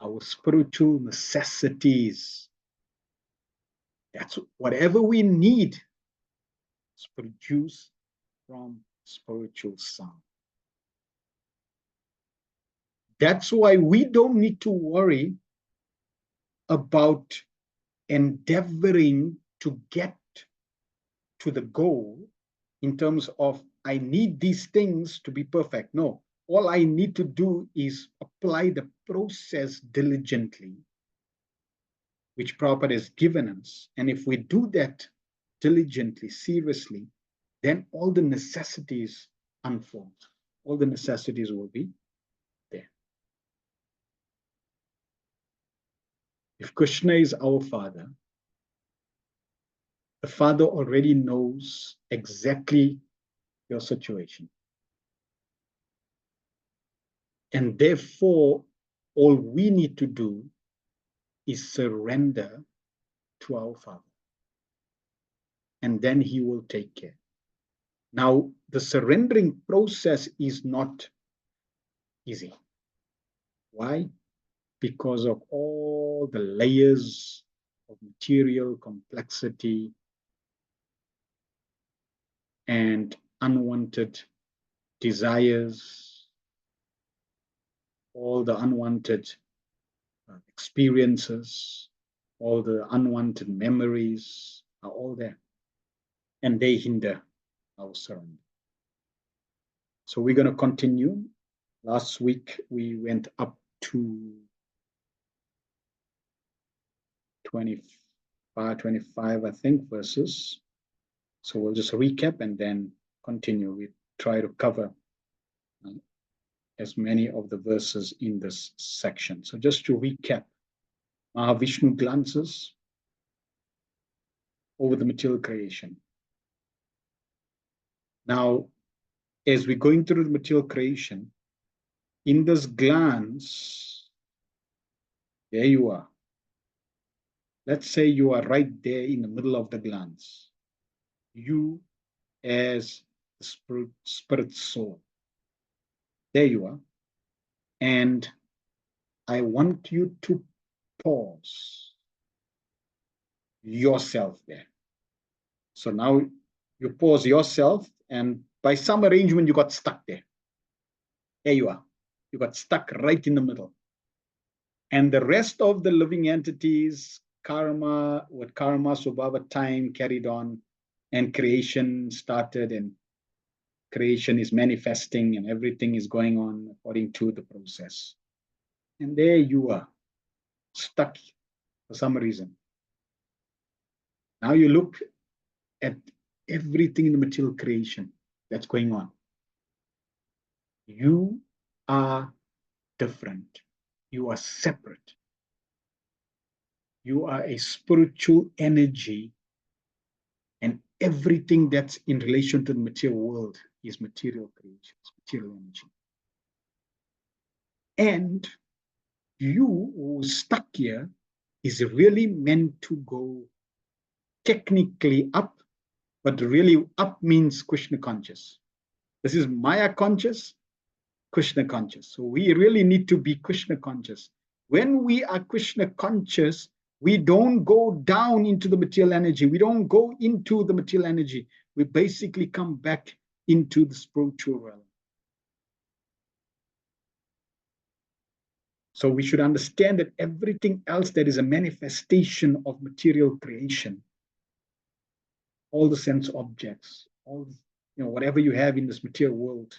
Our spiritual necessities, that's whatever we need, is produced from spiritual sound. That's why we don't need to worry about endeavoring to get to the goal in terms of, I need these things to be perfect. No, all I need to do is apply the process diligently, which Prabhupada has given us. And if we do that diligently, seriously, then all the necessities unfold. All the necessities will be there. If Krishna is our Father, the Father already knows exactly your situation. And therefore, all we need to do is surrender to our Father. And then He will take care. Now, the surrendering process is not easy. Why? Because of all the layers of material complexity and unwanted desires, all the unwanted experiences, all the unwanted memories are all there. And they hinder our surrender. So we're going to continue. Last week, we went up to 25, 25, I think, verses. So we'll just recap and then continue. We try to cover as many of the verses in this section. So just to recap, Mahavishnu glances over the material creation. Now, as we're going through the material creation, in this glance, there you are. Let's say you are right there in the middle of the glance. You as the spirit soul. There you are. And I want you to pause yourself there. So now you pause yourself, and by some arrangement, you got stuck there. There you are. You got stuck right in the middle. And the rest of the living entities, karma, with karma, Subhava, time carried on, and creation started, and creation is manifesting, and everything is going on according to the process. And there you are, stuck for some reason. Now you look at everything in the material creation that's going on. You are different. You are separate. You are a spiritual energy, and everything that's in relation to the material world is material creation, it's material energy. And you who's stuck here is really meant to go technically up, but really up means Krishna conscious. This is Maya conscious, Krishna conscious. So we really need to be Krishna conscious. When we are Krishna conscious, we don't go down into the material energy. We don't go into the material energy. We basically come back into the spiritual realm. So we should understand that everything else that is a manifestation of material creation, all the sense objects, all, whatever you have in this material world,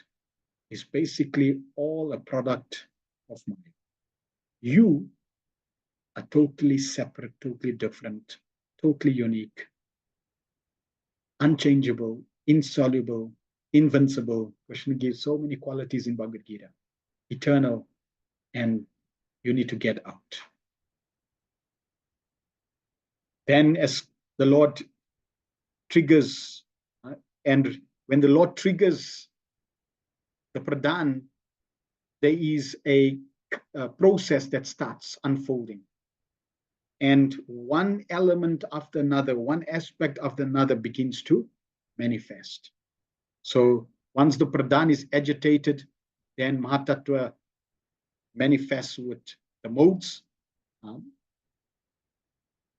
is basically all a product of mind. You are totally separate, totally different, totally unique, unchangeable, insoluble, invincible. Krishna gives so many qualities in Bhagavad Gita. Eternal, and you need to get out. Then as the Lord triggers, and when the Lord triggers the pradhan, there is a process that starts unfolding. And one element after another, one aspect after another begins to manifest. So once the pradhan is agitated, then Mahatattva manifests with the modes,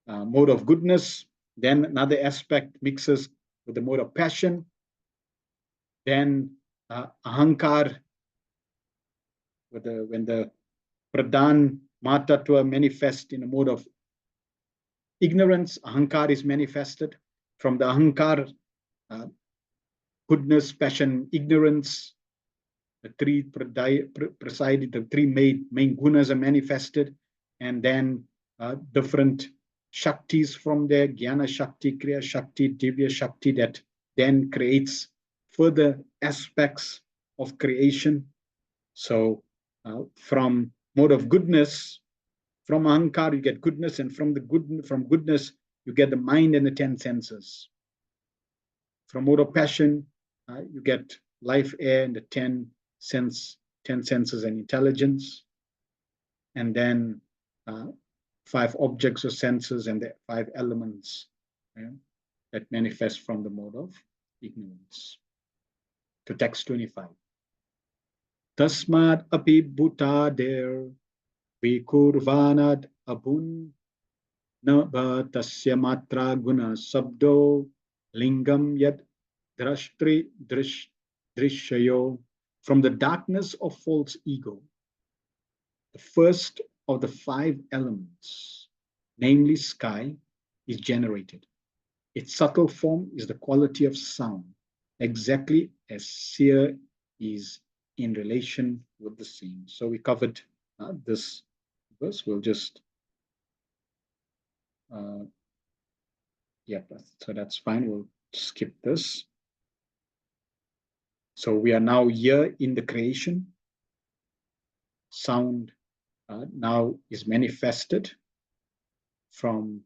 mode of goodness. Then another aspect mixes with the mode of passion. Then ahankar, when the pradhan Mahatattva manifests in a mode of ignorance, ahankar is manifested. From the ahankar, goodness, passion, ignorance, the three presided, the three main gunas are manifested, and then different shaktis from there, jnana shakti, kriya shakti, divya shakti, that then creates further aspects of creation. So from mode of goodness, from ahankar you get goodness, and from goodness you get the mind and the 10 senses. From mode of passion you get life, air, and the 10 senses and intelligence, and then 5 objects or senses and the 5 elements that manifest from the mode of ignorance. To text 25. Tasmad api bhutader vikurvanad abun nava tasya matra guna sabdo lingam yad drishayo. From the darkness of false ego, the first of the 5 elements, namely sky, is generated. Its subtle form is the quality of sound, exactly as seer is in relation with the seen. So we covered this verse. We'll just Yep, so that's fine. We'll skip this. So we are now here in the creation. Sound now is manifested from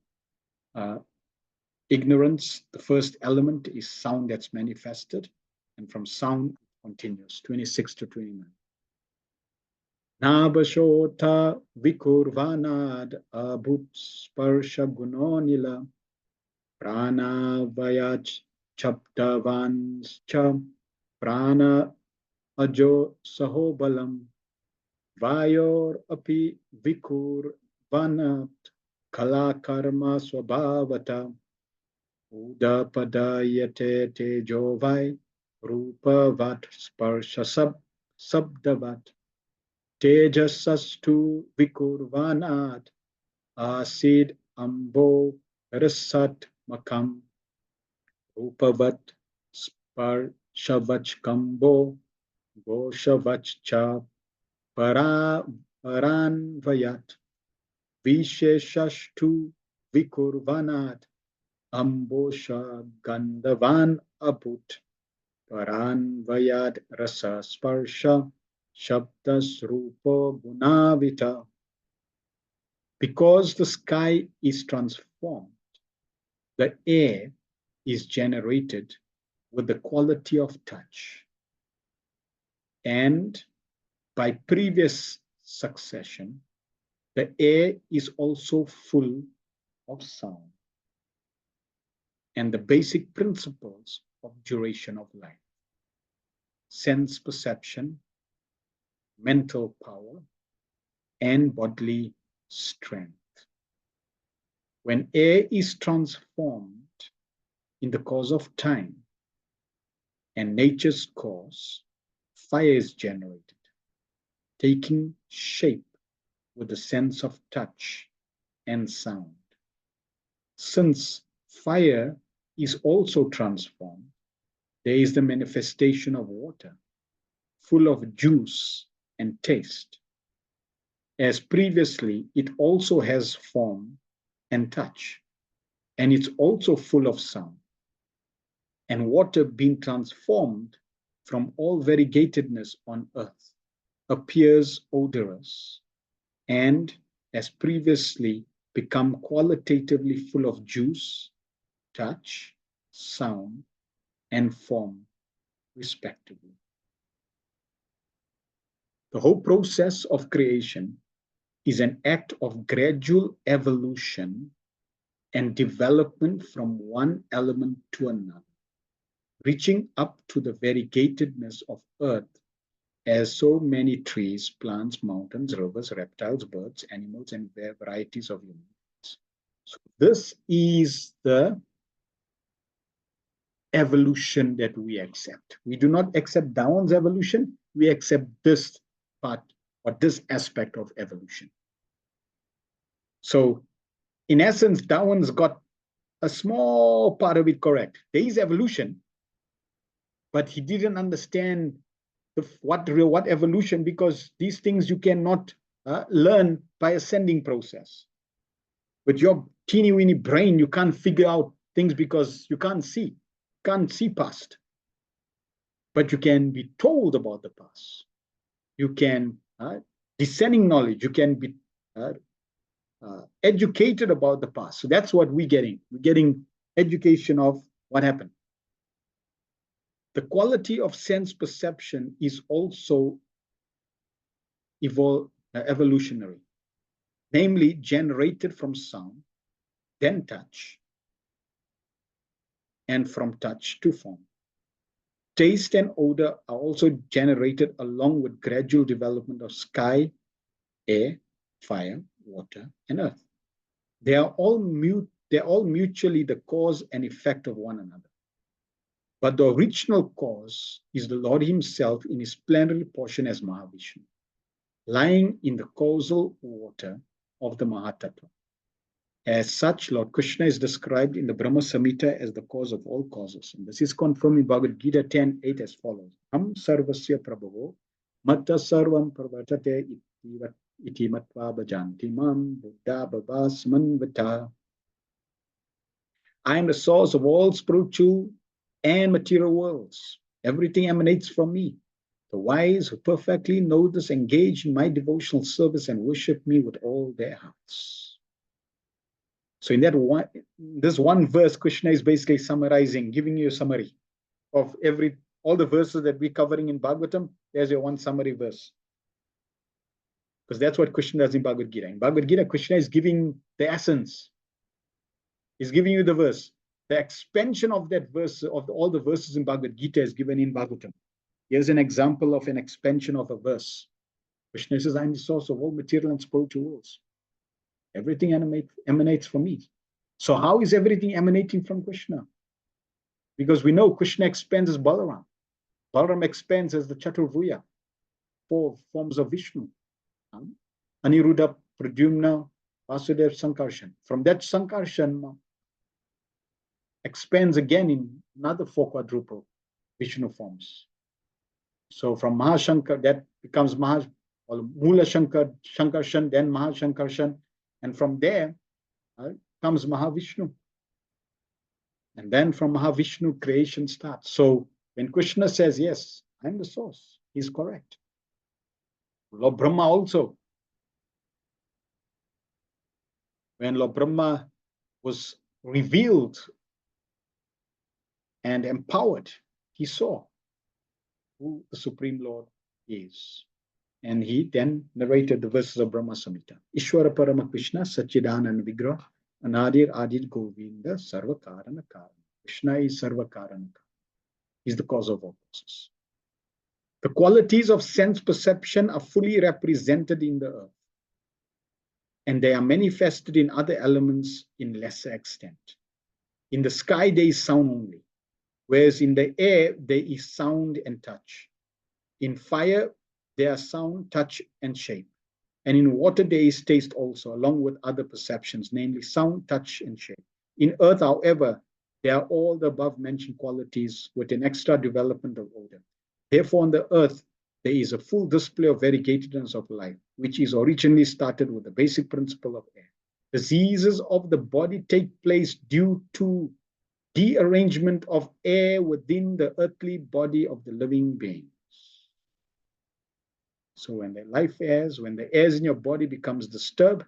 ignorance. The first element is sound that's manifested, and from sound it continues. 26 to 29. Nabashota vikurvanad abhut sparsha gunonila prana vayach chaptavanscha prana ajo sahobalam vayor api vikurvanat kala karma swabhavata udapadayate tejovai rupavat sparsha sabdavat tejasastu vikurvanat asid ambo rasat makam upavat sparshavach kambo goshavach cha paranvayat visheshashtu vikurvanat ambosha gandavan abut paranvayat rasa sparsha shabdas rupa gunavita. Because the sky is transformed, the air is generated with the quality of touch. And by previous succession, the air is also full of sound and the basic principles of duration of life: sense perception, mental power, and bodily strength. When air is transformed in the course of time and nature's course, fire is generated, taking shape with the sense of touch and sound. Since fire is also transformed, there is the manifestation of water, full of juice and taste. As previously, it also has form and touch, and it's also full of sound. And water, being transformed from all variegatedness on earth, appears odorous, and as previously become qualitatively full of juice, touch, sound, and form, respectively. The whole process of creation is an act of gradual evolution and development from one element to another, reaching up to the variegatedness of earth as so many trees, plants, mountains, rivers, reptiles, birds, animals, and varieties of humans. So this is the evolution that we accept. We do not accept Darwin's evolution, we accept this part or this aspect of evolution. So in essence, Darwin's got a small part of it correct. There is evolution, but he didn't understand what evolution, because these things you cannot learn by ascending process. With your teeny weeny brain, you can't figure out things because you can't see past. But you can be told about the past. You can discerning knowledge. You can be educated about the past. So that's what we're getting. We're getting education of what happened. The quality of sense perception is also evolutionary, namely generated from sound, then touch, and from touch to form. Taste and odor are also generated along with gradual development of sky, air, fire, water, and earth. They are all mutually the cause and effect of one another. But the original cause is the Lord himself in his plenary portion as Mahavishnu, lying in the causal water of the Mahatattva. As such, Lord Krishna is described in the Brahma Samhita as the cause of all causes. And this is confirmed in Bhagavad Gita 10:8 as follows. Ham sarvasya prabhavo matta sarvam pravartate iti matva bhajanti mam buddha bhavasman vata. I am the source of all spiritual and material worlds. Everything emanates from me. The wise who perfectly know this engage in my devotional service and worship me with all their hearts. So in that one, this one verse, Krishna is basically summarizing, giving you a summary of all the verses that we're covering in Bhagavatam. There's your one summary verse. Because that's what Krishna does in Bhagavad Gita. In Bhagavad Gita, Krishna is giving the essence. He's giving you the verse. The expansion of that verse, of all the verses in Bhagavad Gita, is given in Bhagavatam. Here's an example of an expansion of a verse. Krishna says, I'm the source of all material and spiritual worlds. Everything emanates from me. So how is everything emanating from Krishna? Because we know Krishna expands as Balaram. Balaram expands as the Chaturvurya, 4 forms of Vishnu. Aniruddha, Pradyumna, Vasudeva, Sankarshan. From that Sankarshan expands again in another 4 quadruple Vishnu forms. So from Mahashankar, that becomes Mula Shankarshan, then Mahashankarshan, and from there comes Mahavishnu. And then from Mahavishnu, creation starts. So when Krishna says, yes, I'm the source, he's correct. Lord Brahma also. When Lord Brahma was revealed and empowered, he saw who the Supreme Lord is. And he then narrated the verses of Brahma Samhita. Ishwara Parama Krishna Sachidanand Vigraha Anadir Adir Govinda Sarva Karana Karana. Krishna is Sarva Karana. He's the cause of all causes. The qualities of sense perception are fully represented in the earth, and they are manifested in other elements in lesser extent. In the sky, there is sound only, whereas in the air, there is sound and touch. In fire, there are sound, touch, and shape. And in water, there is taste also, along with other perceptions, namely sound, touch, and shape. In earth, however, there are all the above-mentioned qualities with an extra development of odor. Therefore, on the earth, there is a full display of variegatedness of life, which is originally started with the basic principle of air. Diseases of the body take place due to dearrangement of air within the earthly body of the living beings. So when the life airs, when the airs in your body becomes disturbed,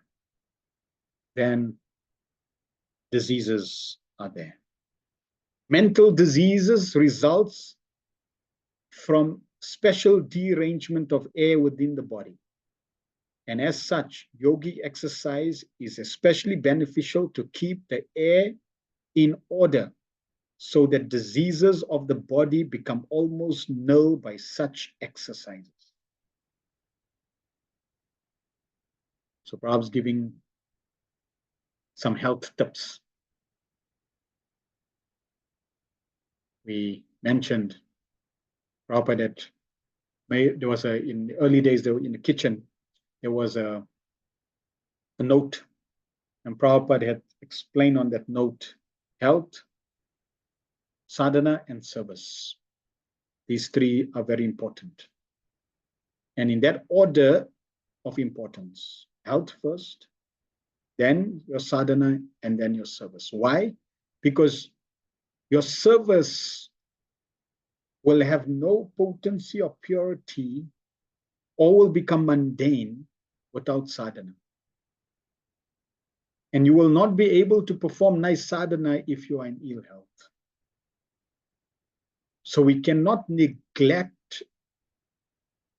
then diseases are there. Mental diseases results from special derangement of air within the body. And as such, yogic exercise is especially beneficial to keep the air in order so that diseases of the body become almost null by such exercises. So perhaps giving some health tips. We mentioned, Prabhupada, that there was in the early days, in the kitchen, there was a note, and Prabhupada had explained on that note, health, sadhana, and service. These 3 are very important. And in that order of importance, health first, then your sadhana, and then your service. Why? Because your service will have no potency or purity, or will become mundane without sadhana. And you will not be able to perform nice sadhana if you are in ill health. So we cannot neglect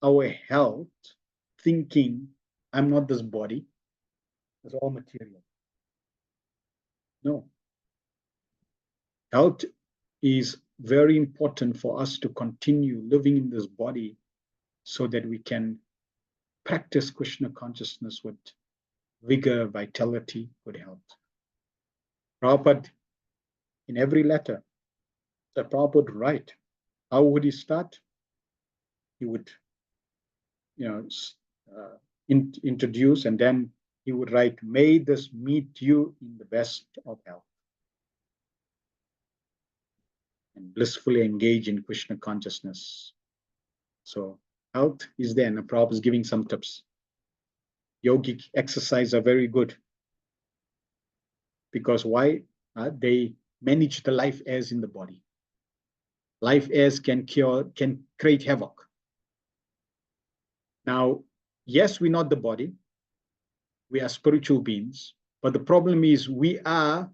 our health thinking, I'm not this body, it's all material. No. Health is very important for us to continue living in this body so that we can practice Krishna consciousness with vigor, vitality, good health. Prabhupada, in every letter that Prabhupada would write, how would he start? He would, introduce, and then he would write, may this meet you in the best of health. And blissfully engage in Krishna consciousness. So health is there, and Prabhupada is giving some tips. Yogic exercise are very good. Because why? They manage the life airs in the body. Life airs can create havoc. Now, yes, we're not the body. We are spiritual beings. But the problem is we are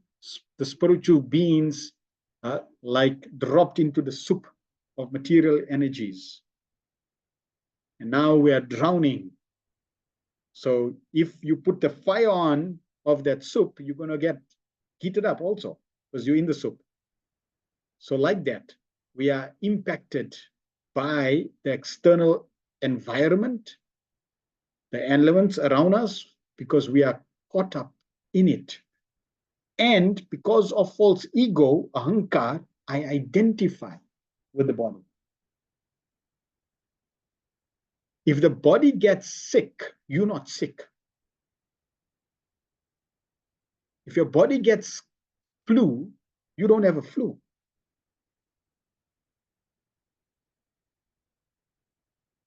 the spiritual beings like dropped into the soup of material energies. And now we are drowning. So if you put the fire on of that soup, you're going to get heated up also because you're in the soup. So like that, we are impacted by the external environment, the elements around us, because we are caught up in it. And because of false ego, ahankar, I identify with the body. If the body gets sick, you're not sick. If your body gets flu, you don't have a flu.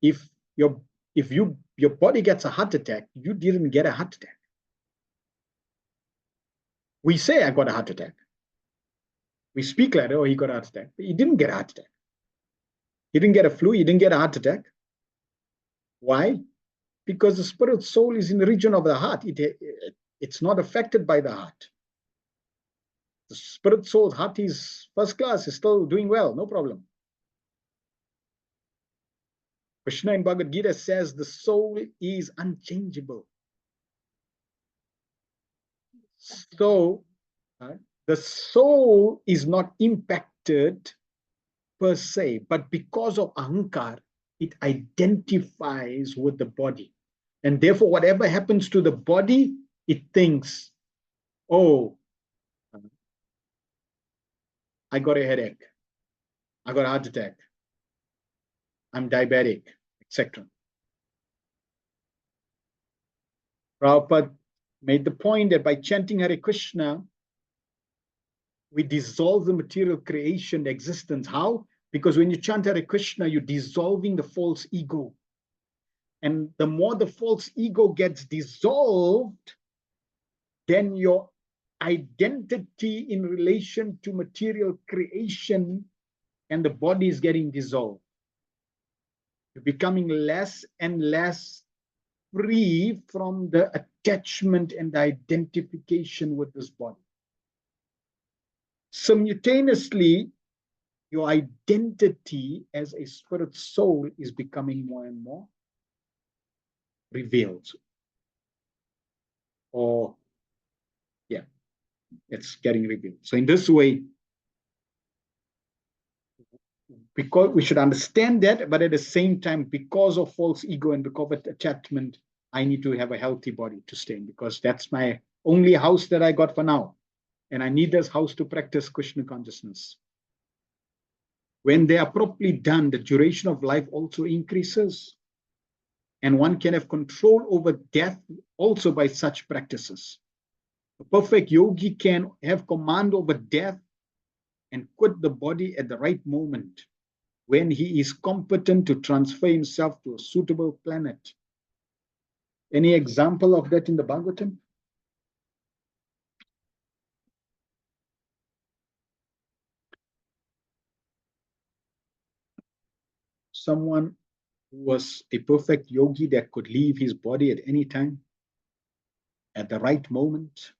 If your body gets a heart attack, you didn't get a heart attack. We say I got a heart attack. We speak like, oh, he got a heart attack. But he didn't get a heart attack. He didn't get a flu. He didn't get a heart attack. Why? Because the spirit soul is in the region of the heart. It's not affected by the heart. The spirit soul's heart is first class, is still doing well, no problem. Krishna in Bhagavad Gita says the soul is unchangeable. So the soul is not impacted per se, but because of ahankar, it identifies with the body. And therefore, whatever happens to the body, it thinks, oh, I got a headache. I got a heart attack. I'm diabetic, etc. Prabhupada made the point that by chanting Hare Krishna, we dissolve the material creation existence. How? Because when you chant Hare Krishna, you're dissolving the false ego. And the more the false ego gets dissolved, then your identity in relation to material creation and the body is getting dissolved. You're becoming less and less free from the attachment and the identification with this body. Simultaneously, your identity as a spirit soul is becoming more and more revealed. Or, yeah, it's getting revealed. So in this way, because we should understand that, but at the same time, because of false ego and because of attachment, I need to have a healthy body to stay in, because that's my only house that I got for now. And I need this house to practice Krishna consciousness. When they are properly done, the duration of life also increases. And one can have control over death also by such practices. A perfect yogi can have command over death and quit the body at the right moment when he is competent to transfer himself to a suitable planet. Any example of that in the Bhagavatam? Someone who was a perfect yogi that could leave his body at any time, at the right moment.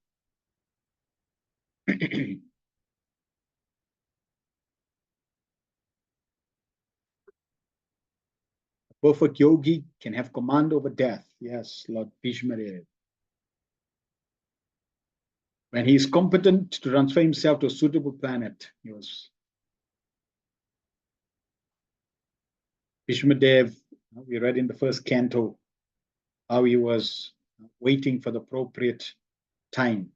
Perfect yogi can have command over death. Yes, Lord Bhishma. When he is competent to transfer himself to a suitable planet, he was Bhishma Dev. We read in the first canto how he was waiting for the appropriate time.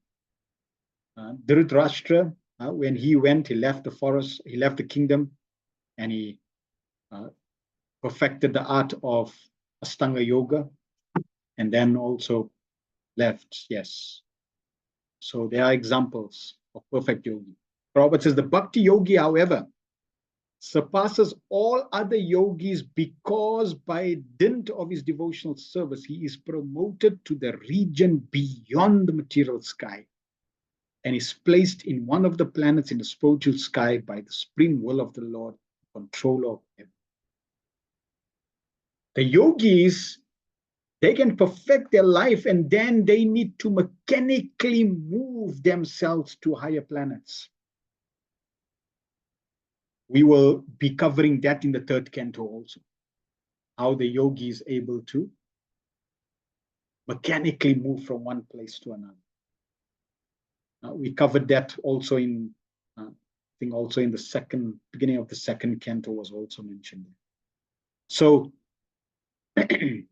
Dhritarashtra, when he went, he left the forest, he left the kingdom, and he perfected the art of Astanga Yoga, and then also left. Yes. So there are examples of perfect yogi. Prabhupada says the Bhakti yogi, however, surpasses all other yogis because by dint of his devotional service, he is promoted to the region beyond the material sky and is placed in one of the planets in the spiritual sky by the supreme will of the Lord, controller of heaven. The yogis, they can perfect their life and then they need to mechanically move themselves to higher planets. We will be covering that in the third canto also. How the yogi is able to mechanically move from one place to another. We covered that also in, I think also in the beginning of the second canto was also mentioned. So here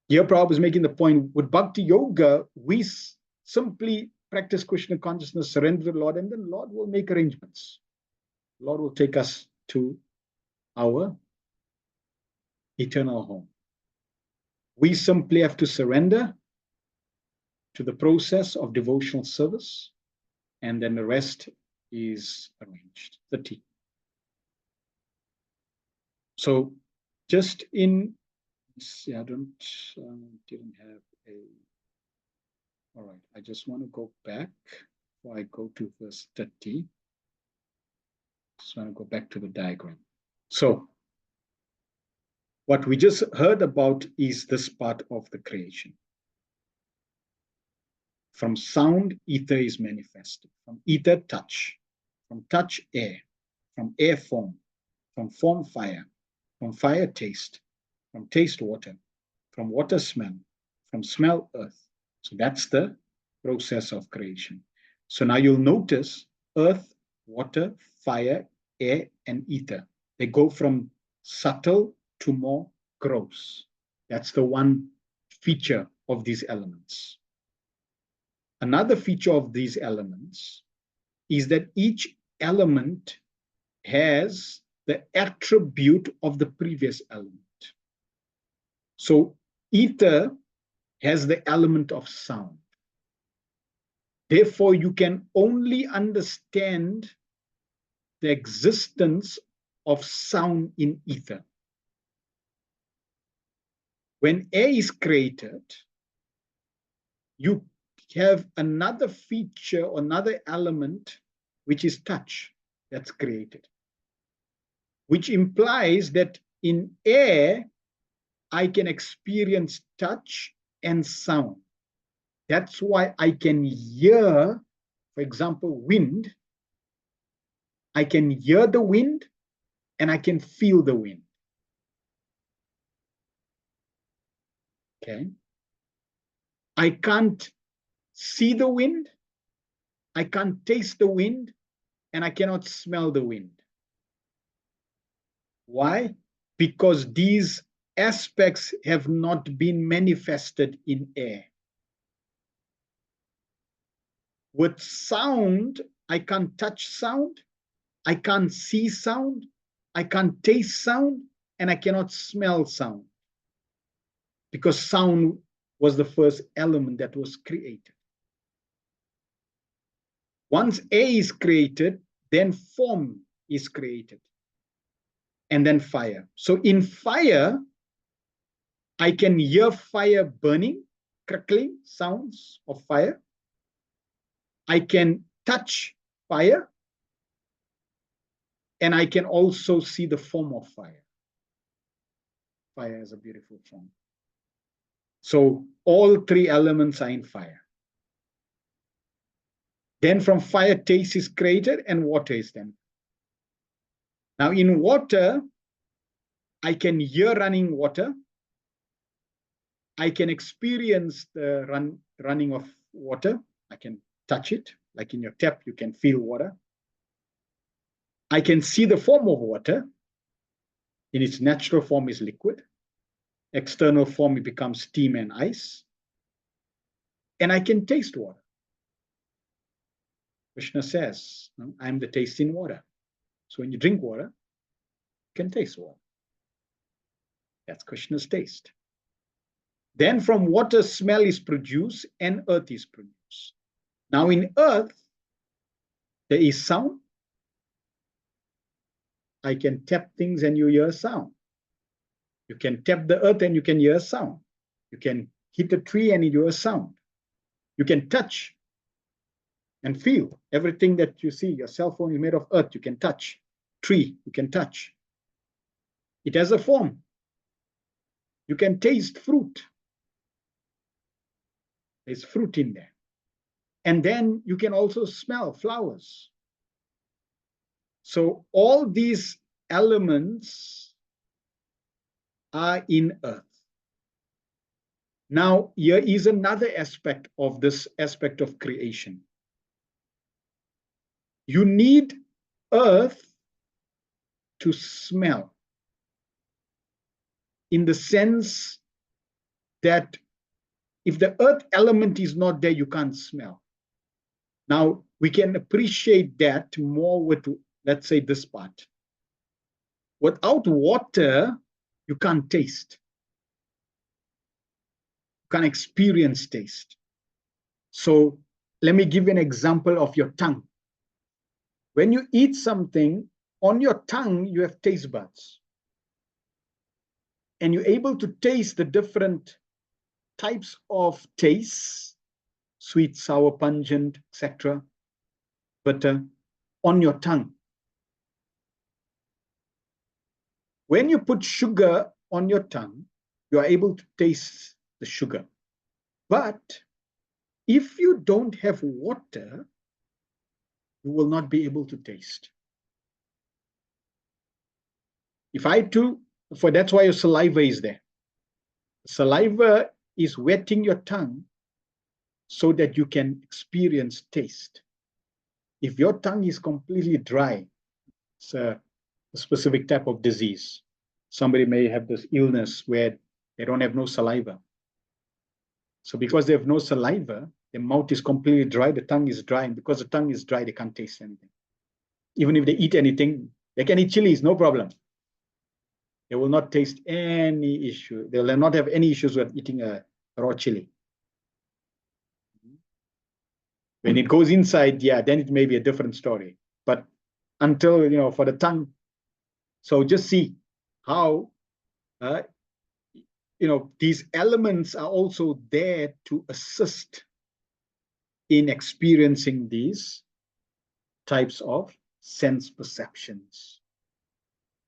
Prabhupada is making the point, with Bhakti Yoga, we simply practice Krishna consciousness, surrender to the Lord, and then the Lord will make arrangements. The Lord will take us to our eternal home. We simply have to surrender to the process of devotional service, and then the rest is arranged. 30. So just in, see, I didn't have a, all right, I just want to go back before I go to verse 30. Just want to go back to the diagram. So what we just heard about is this part of the creation. From sound, ether is manifested. From ether, touch. From touch, air. From air, form. From form, fire. From fire, taste. From taste, water. From water, smell. From smell, earth. So that's the process of creation. So now you'll notice earth, water, fire, air, and ether. They go from subtle to more gross. That's the one feature of these elements. Another feature of these elements is that each element has the attribute of the previous element. So ether has the element of sound. Therefore, you can only understand the existence of sound in ether. When air is created, you have another feature, another element, which is touch, that's created. Which implies that in air, I can experience touch and sound. That's why I can hear, for example, wind. I can hear the wind and I can feel the wind. Okay. I can't see the wind, I can't taste the wind, and I cannot smell the wind. Why? Because these aspects have not been manifested in air. With sound, I can't touch sound, I can't see sound, I can't taste sound, and I cannot smell sound. Because sound was the first element that was created. Once air is created, then form is created. And then fire. So in fire, I can hear fire burning, crackling sounds of fire. I can touch fire. And I can also see the form of fire. Fire is a beautiful form. So all three elements are in fire. Then from fire, taste is created and water is then. Now in water, I can hear running water. I can experience the running of water. I can touch it. Like in your tap, you can feel water. I can see the form of water. In its natural form is liquid. External form, it becomes steam and ice. And I can taste water. Krishna says, I'm the tasting water. So when you drink water, you can taste water. That's Krishna's taste. Then from water, smell is produced and earth is produced. Now in earth, there is sound. I can tap things and you hear sound. You can tap the earth and you can hear sound. You can hit a tree and you hear sound. You can touch and feel. Everything that you see, your cell phone is made of earth, you can touch. Tree, you can touch. It has a form. You can taste fruit. There's fruit in there. And then you can also smell flowers. So all these elements are in earth. Now, here is another aspect of this aspect of creation. You need earth to smell, in the sense that if the earth element is not there, you can't smell. Now, we can appreciate that more with, let's say, this part. Without water, you can't taste. You can't experience taste. So let me give you an example of your tongue. When you eat something, on your tongue, you have taste buds. And you're able to taste the different types of tastes, sweet, sour, pungent, etc., bitter, on your tongue. When you put sugar on your tongue, you are able to taste the sugar. But if you don't have water, you will not be able to taste. That's why your saliva is there. Saliva is wetting your tongue so that you can experience taste. If your tongue is completely dry, it's a specific type of disease. Somebody may have this illness where they don't have no saliva. So because they have no saliva, the mouth is completely dry, the tongue is dry, and because the tongue is dry, they can't taste anything. Even if they eat anything, they can eat chilies, no problem. They will not taste any issue. They will not have any issues with eating a raw chili. When it goes inside, yeah, then it may be a different story. But until, for the tongue, so just see how, these elements are also there to assist in experiencing these types of sense perceptions.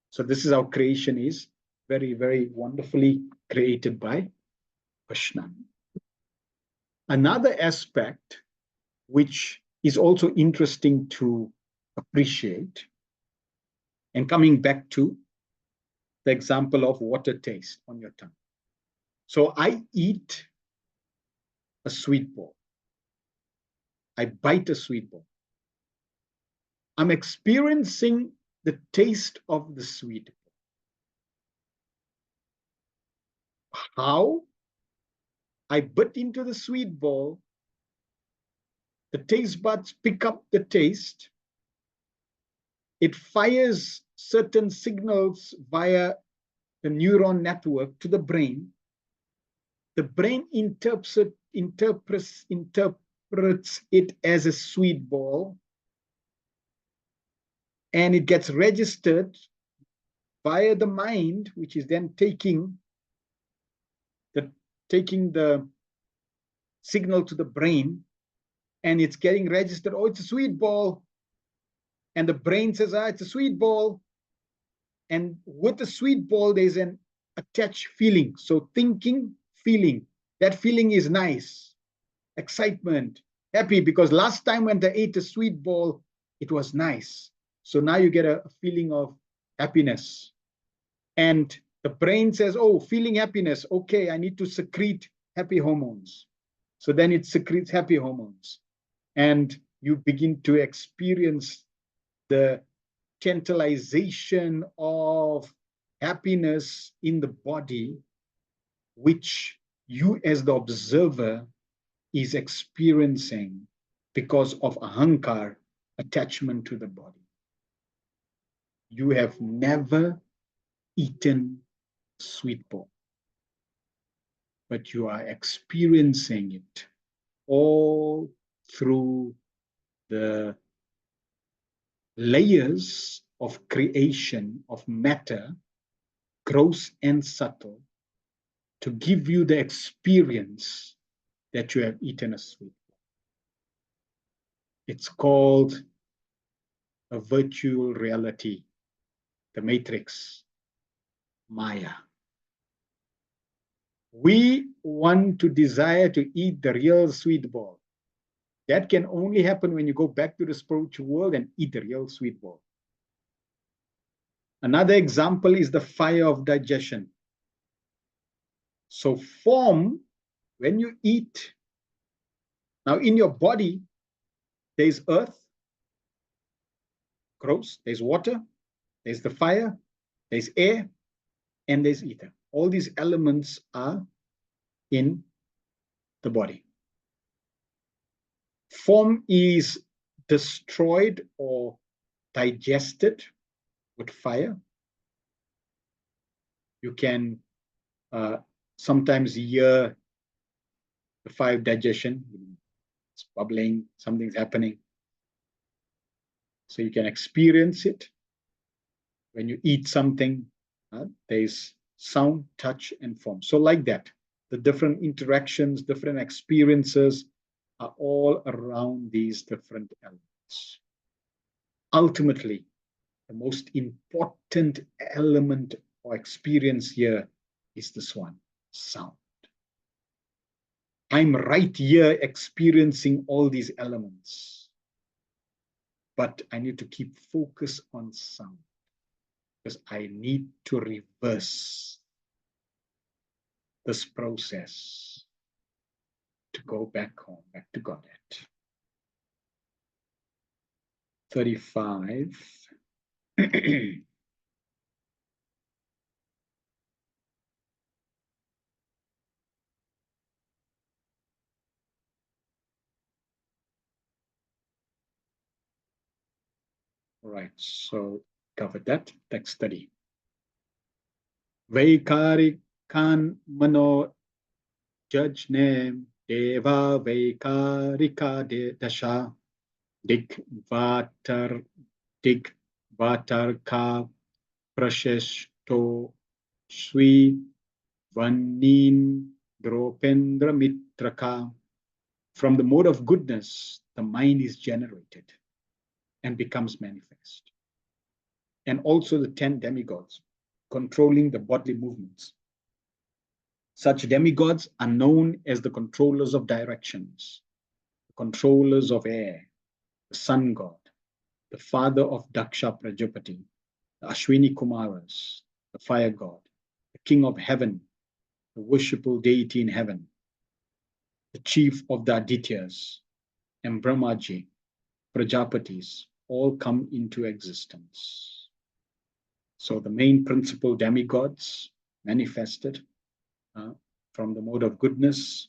So this is how creation is very, very wonderfully created by Krishna. Another aspect which is also interesting to appreciate, and coming back to the example of water taste on your tongue. So I eat a sweet ball. I bite a sweet ball. I'm experiencing the taste of the sweet ball. How? I bit into the sweet ball, the taste buds pick up the taste, it fires certain signals via the neuron network to the brain. The brain interprets it as a sweet ball, and it gets registered via the mind, which is then taking the signal to the brain, and it's getting registered. Oh, it's a sweet ball. And the brain says, it's a sweet ball. And with the sweet ball, there's an attached feeling. So thinking, feeling. That feeling is nice. Excitement, happy, because last time when they ate a sweet ball, it was nice. So now you get a feeling of happiness. And the brain says, oh, feeling happiness. Okay, I need to secrete happy hormones. So then it secretes happy hormones. And you begin to experience the tantalization of happiness in the body, which you as the observer is experiencing because of ahankar, attachment to the body. You have never eaten sweet ball, but you are experiencing it all through the layers of creation of matter, gross and subtle, to give you the experience that you have eaten a sweet ball. It's called a virtual reality, the matrix, Maya. We want to desire to eat the real sweet ball. That can only happen when you go back to the spiritual world and eat the real sweet ball. Another example is the fire of digestion. So form, when you eat, now in your body, there's earth, gross, there's water, there's the fire, there's air, and there's ether. All these elements are in the body. Form is destroyed or digested with fire. You can sometimes hear the fire of digestion. It's bubbling, something's happening. So you can experience it. When you eat something, there's sound, touch, and form. So like that, the different interactions, different experiences are all around these different elements. Ultimately, the most important element or experience here is this one, sound. I'm right here experiencing all these elements, but I need to keep focus on sound because I need to reverse this process to go back home, back to Godhead. 35. Right, so covered that. Text study. Vaikarikan mano jajne deva vaikarika dasha dik vatar ka prasheshto swi vanin dropendra mitraka. From the mode of goodness, the mind is generated and becomes manifest. And also the 10 demigods controlling the bodily movements. Such demigods are known as the controllers of directions, the controllers of air, the sun god, the father of Daksha Prajapati, the Ashwini Kumaras, the fire god, the king of heaven, the worshipful deity in heaven, the chief of the Adityas, and Brahmaji, Prajapatis, all come into existence. So the main principal demigods manifested from the mode of goodness.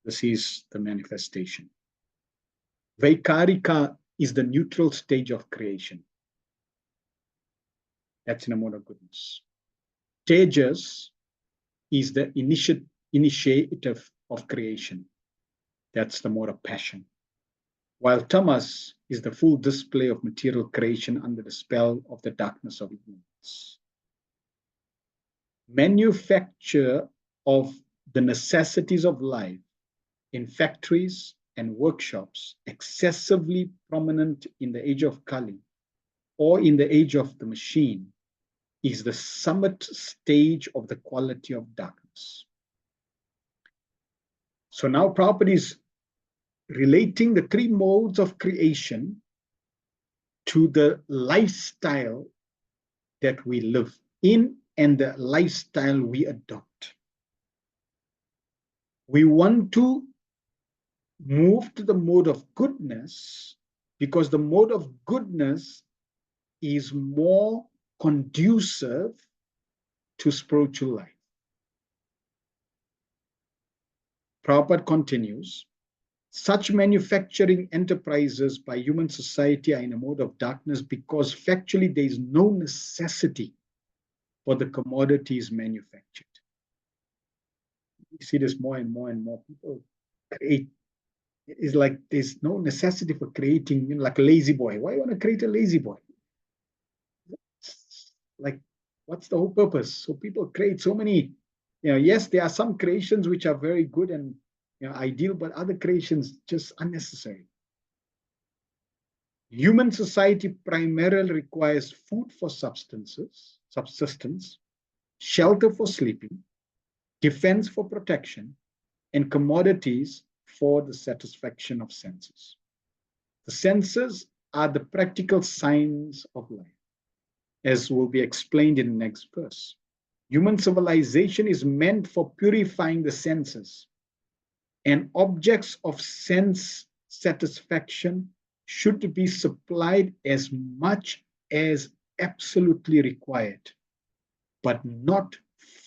This is the manifestation. Vaikarika is the neutral stage of creation. That's in a mode of goodness. Tejas is the initiative of creation. That's the mode of passion. While tamas is the full display of material creation under the spell of the darkness of ignorance. Manufacture of the necessities of life in factories and workshops excessively prominent in the age of Kali or in the age of the machine is the summit stage of the quality of darkness. So now Prabhupada is relating the three modes of creation to the lifestyle that we live in and the lifestyle we adopt. We want to move to the mode of goodness because the mode of goodness is more conducive to spiritual life. Prabhupada continues, such manufacturing enterprises by human society are in a mode of darkness because factually there is no necessity for the commodities manufactured. You see this more and more and more. People create. It's like there's no necessity for creating like a lazy boy. Why you want to create a lazy boy? Like, what's the whole purpose? So people create so many, yes, there are some creations which are very good and ideal, but other creations just unnecessary. Human society primarily requires food for subsistence, shelter for sleeping, defense for protection, and commodities for the satisfaction of senses. The senses are the practical signs of life, as will be explained in the next verse. Human civilization is meant for purifying the senses, and objects of sense satisfaction should be supplied as much as absolutely required, but not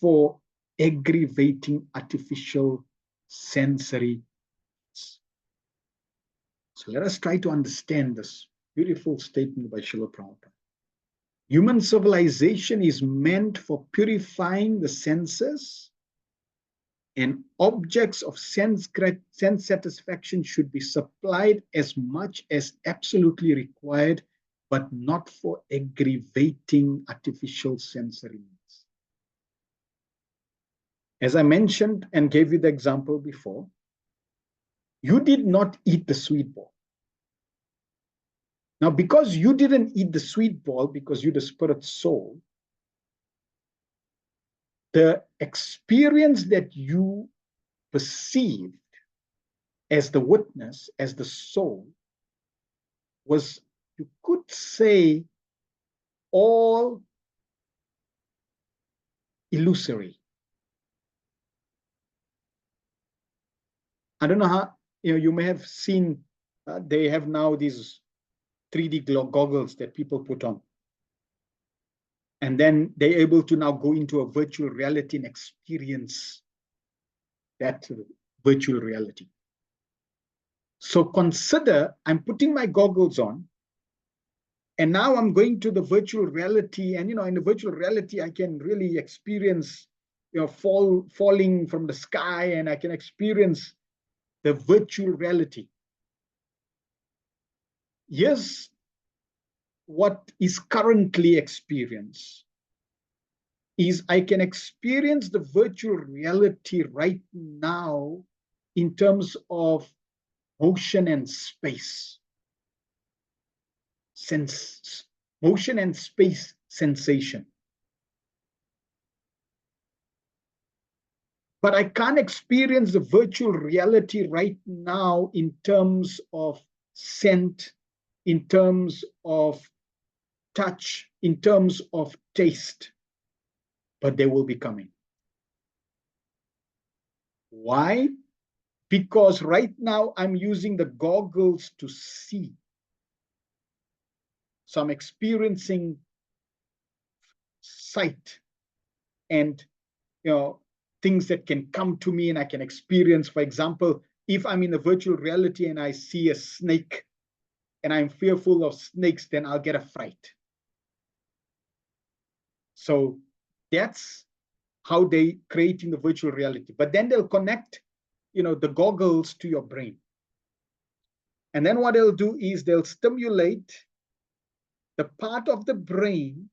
for aggravating artificial sensory. So let us try to understand this beautiful statement by Srila Prabhupada. Human civilization is meant for purifying the senses, and objects of sense satisfaction should be supplied as much as absolutely required, but not for aggravating artificial sensory needs. As I mentioned and gave you the example before, you did not eat the sweet ball. Now, because you didn't eat the sweet ball, because you're the spirit soul, the experience that you perceived as the witness, as the soul, was, you could say, all illusory. I don't know how, you may have seen, they have now these 3D goggles that people put on. And then they're able to now go into a virtual reality and experience that virtual reality. So consider, I'm putting my goggles on, and now I'm going to the virtual reality, and in the virtual reality, I can really experience, falling from the sky, and I can experience the virtual reality. Here's what is currently experienced, is I can experience the virtual reality right now in terms of motion and space. Motion and space sensation. But I can't experience the virtual reality right now in terms of scent, in terms of touch, in terms of taste. But they will be coming. Why? Because right now I'm using the goggles to see. So I'm experiencing sight and things that can come to me and I can experience. For example, if I'm in a virtual reality and I see a snake and I'm fearful of snakes, then I'll get a fright. So that's how they creating the virtual reality. But then they'll connect, the goggles to your brain. And then what they'll do is they'll stimulate the part of the brain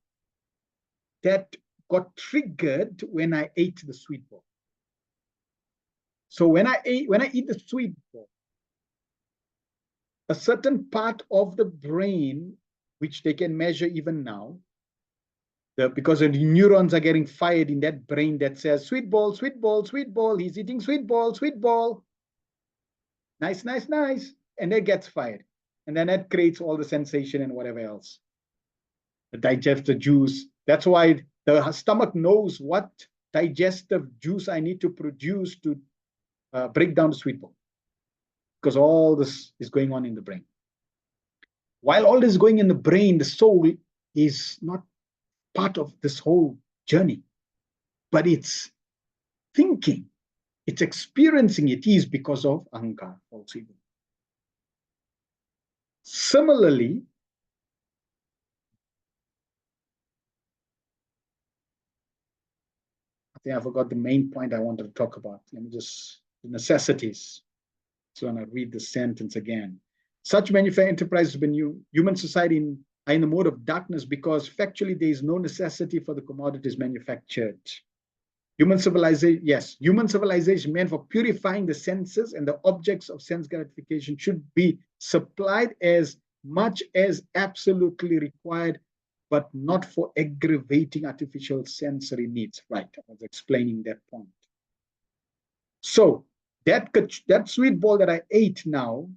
that got triggered when I ate the sweet ball. So when I eat the sweet ball, a certain part of the brain, which they can measure even now, because the neurons are getting fired in that brain that says, sweet ball, sweet ball, sweet ball, he's eating sweet ball, sweet ball. Nice, nice, nice. And that gets fired. And then that creates all the sensation and whatever else. The digestive juice. That's why the stomach knows what digestive juice I need to produce to break down the sweet ball. Because all this is going on in the brain. While all this is going in the brain, the soul is not part of this whole journey. But it's thinking, it's experiencing it is because of ahankara, false ego. Similarly, I think I forgot the main point I wanted to talk about. Let me just, the necessities. So I'm going to read the sentence again. Such manufacturing enterprises have been human society are in the mode of darkness because factually there is no necessity for the commodities manufactured. Human civilization meant for purifying the senses and the objects of sense gratification should be supplied as much as absolutely required, but not for aggravating artificial sensory needs. Right, I was explaining that point. So that sweet ball that I ate now,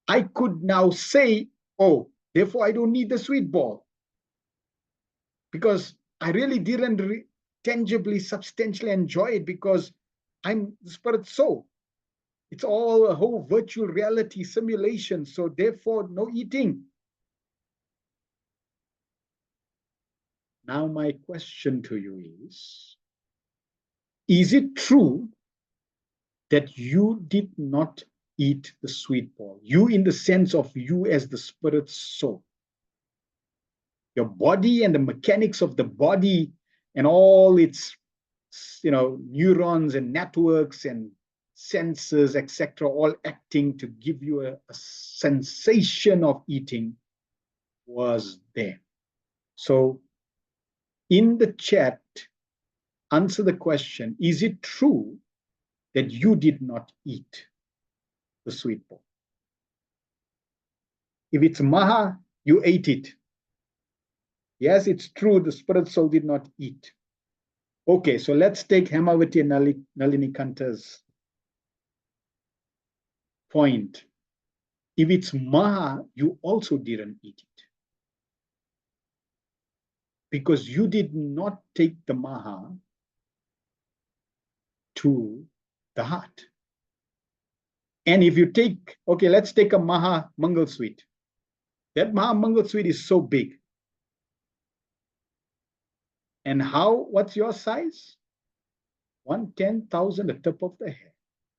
I could now say, oh, therefore I don't need the sweet ball, because I really didn't tangibly, substantially enjoy it, because I'm the spirit soul. It's all a whole virtual reality simulation. So therefore, no eating. Now my question to you is it true that you did not eat the sweet ball? You in the sense of you as the spirit soul. Your body and the mechanics of the body and all its neurons and networks and senses, etc., all acting to give you a sensation of eating was there. So in the chat, answer the question, is it true that you did not eat the sweet ball? If it's Maha, you ate it. Yes, it's true, the spirit soul did not eat. Okay, so let's take Hemavati and Nalini Kanta's point. If it's Maha, you also didn't eat it, because you did not take the Maha to the heart. And if you take, okay, let's take a Maha Mangal Sweet. That Maha Mangal Sweet is so big. And what's your size? 1/10,000, the tip of the hair.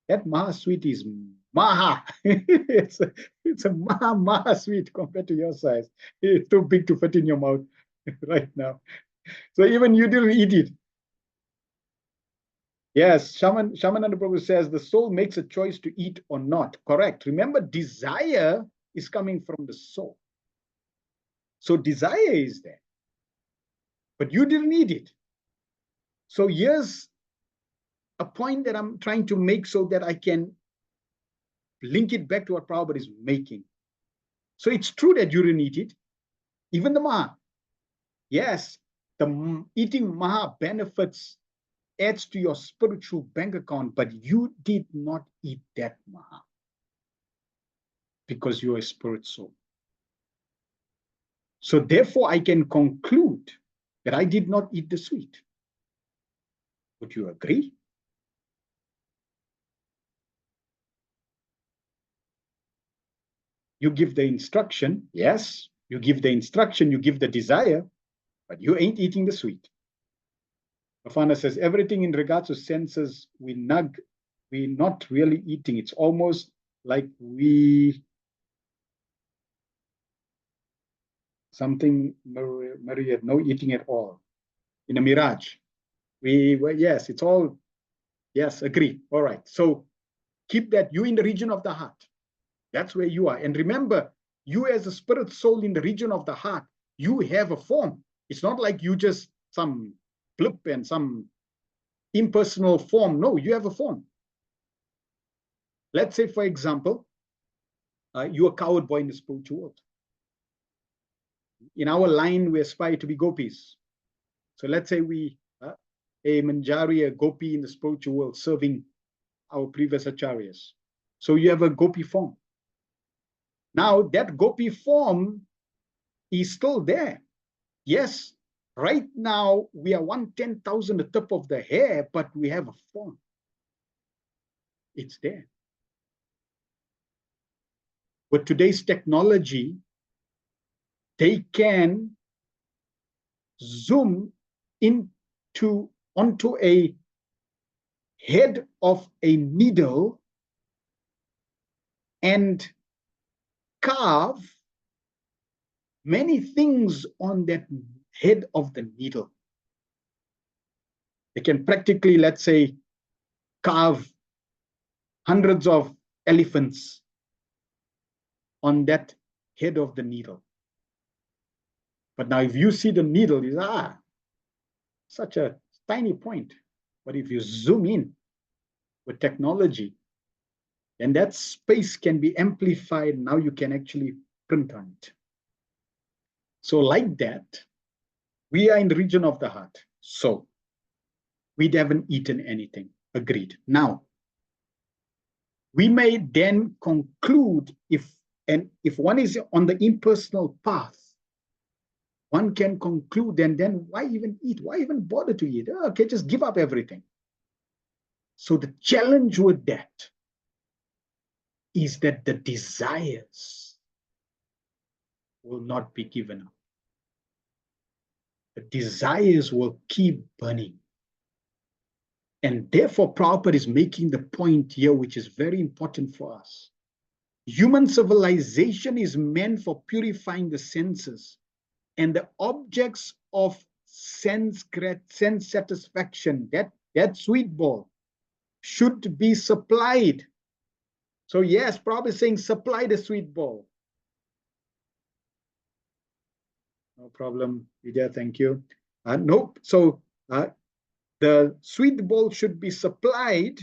That Maha Sweet is Maha. it's a Maha Sweet compared to your size. It's too big to fit in your mouth right now. So even you didn't eat it. Yes, Shamananda Prabhu says the soul makes a choice to eat or not. Correct. Remember, desire is coming from the soul. So desire is there. But you didn't eat it. So here's a point that I'm trying to make so that I can link it back to what Prabhupada is making. So it's true that you didn't eat it. Even the Maha. Yes, the eating Maha benefits, adds to your spiritual bank account, but you did not eat that Maha because you're a spirit soul. So therefore, I can conclude that I did not eat the sweet. Would you agree? You give the instruction, yes, you give the instruction, you give the desire, but you ain't eating the sweet. Rafana says, everything in regards to senses, we're not really eating. It's almost like Maria, no eating at all. In a mirage. Yes, it's all, yes, agree. All right. So keep that, you in the region of the heart. That's where you are. And remember, you as a spirit soul in the region of the heart, you have a form. It's not like you just some blip and some impersonal form. No, you have a form. Let's say, for example, you're a coward boy in the spiritual world. In our line, we aspire to be gopis. So let's say we, a Manjari, a gopi in the spiritual world, serving our previous acharyas. So you have a gopi form. Now that gopi form is still there. Yes, right now we are 1/10,000 the tip of the hair, but we have a form. It's there. With today's technology, they can zoom onto a head of a needle and carve many things on that head of the needle. They can practically, let's say, carve hundreds of elephants on that head of the needle. But now if you see the needle, you say, such a tiny point. But if you zoom in with technology, And that space can be amplified. Now you can actually print on it. So like that, we are in the region of the heart. So we haven't eaten anything. Agreed. Now, we may then conclude if one is on the impersonal path, one can conclude, and then why even eat? Why even bother to eat? Okay, just give up everything. So the challenge with that is that the desires will not be given up. The desires will keep burning. And therefore, Prabhupada is making the point here, which is very important for us. Human civilization is meant for purifying the senses, and the objects of sense satisfaction, that sweet ball, should be supplied. So yes, Prabhupada is saying supply the sweet ball. No problem, Vidya, thank you. Nope. So the sweet ball should be supplied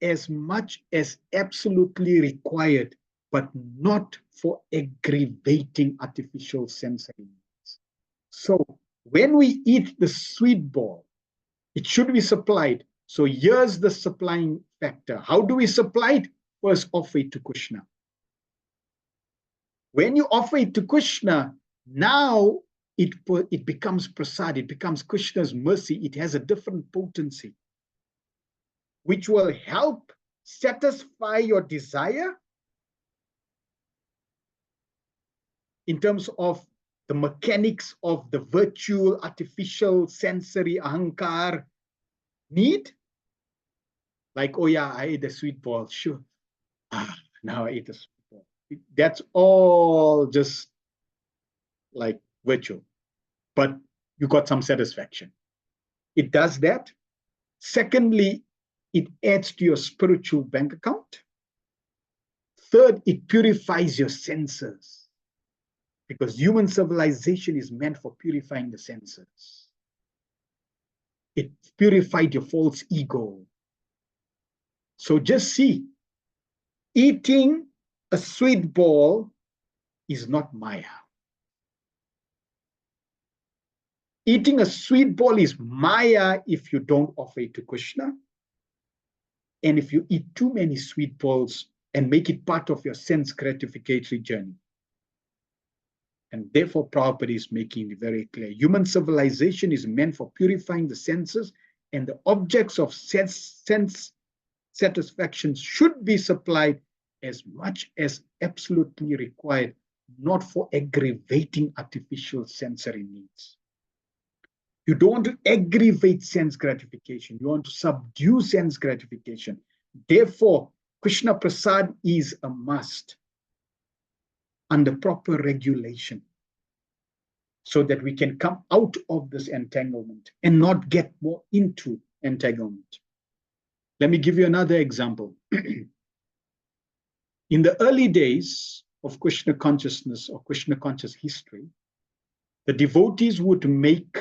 as much as absolutely required, but not for aggravating artificial sensory needs. So when we eat the sweet ball, it should be supplied. So here's the supplying factor. How do we supply it? First, offer it to Krishna. When you offer it to Krishna, now it becomes prasad, it becomes Krishna's mercy. It has a different potency, which will help satisfy your desire in terms of the mechanics of the virtual, artificial, sensory, ahankar need. Like, oh yeah, I ate a sweet ball, sure. Now I ate a sweet ball. That's all just like virtual, but you got some satisfaction. It does that. Secondly, it adds to your spiritual bank account. Third, it purifies your senses, because human civilization is meant for purifying the senses. It purified your false ego. So just see, eating a sweet ball is not Maya. Eating a sweet ball is Maya if you don't offer it to Krishna. And if you eat too many sweet balls and make it part of your sense gratificatory journey. And therefore, Prabhupada is making it very clear. Human civilization is meant for purifying the senses, and the objects of sense satisfaction should be supplied as much as absolutely required, not for aggravating artificial sensory needs. You don't want to aggravate sense gratification. You want to subdue sense gratification. Therefore, Krishna Prasad is a must under proper regulation, so that we can come out of this entanglement and not get more into entanglement. Let me give you another example. In the early days of Krishna consciousness or Krishna conscious history, the devotees would make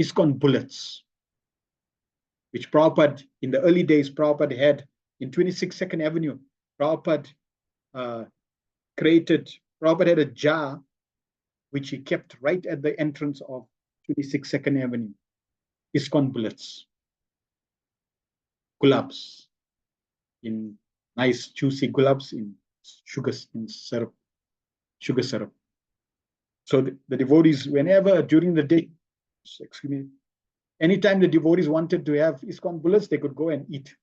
ISKCON bullets, which Prabhupada, in the early days, Prabhupada had in 26 Second Avenue. Prabhupada Prabhupada had a jar which he kept right at the entrance of 26 Second Avenue. ISKCON bullets, gulabs, in nice juicy gulabs in sugar syrup. So the devotees, whenever during the day, excuse me, anytime the devotees wanted to have ISKCON bullets, they could go and eat.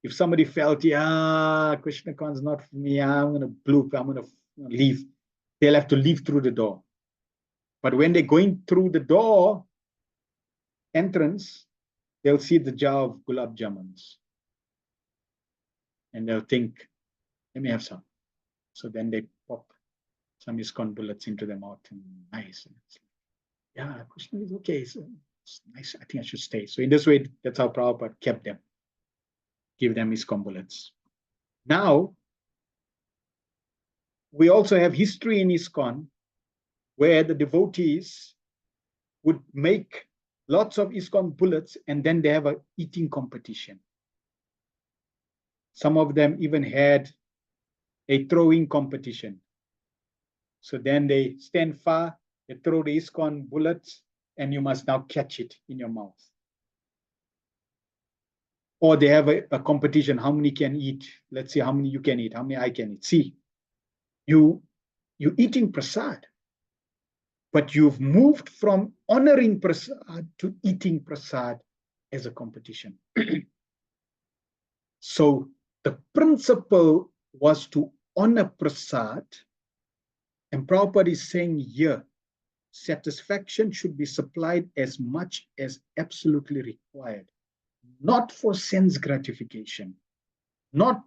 If somebody felt, yeah, Krishna Con's not for me, I'm going to bloop, I'm going to leave, they'll have to leave through the door. But when they're going through the door entrance, they'll see the jar of gulab jamans. And they'll think, let me have some. So then they pop some ISKCON bullets into their mouth, and nice. And it's like, yeah, Krishna is okay. So it's nice. I think I should stay. So in this way, that's how Prabhupada kept them. Give them ISKCON bullets. Now, we also have history in ISKCON where the devotees would make lots of ISKCON bullets, and then they have an eating competition. Some of them even had a throwing competition. So then they stand far, they throw the ISKCON bullets, and you must now catch it in your mouth. Or they have a competition, how many can eat? Let's see how many you can eat, how many I can eat. See, you're eating prasad, but you've moved from honoring prasad to eating prasad as a competition. So the principle was to honor prasad, and Prabhupada is saying here, satisfaction should be supplied as much as absolutely required, not for sense gratification, not,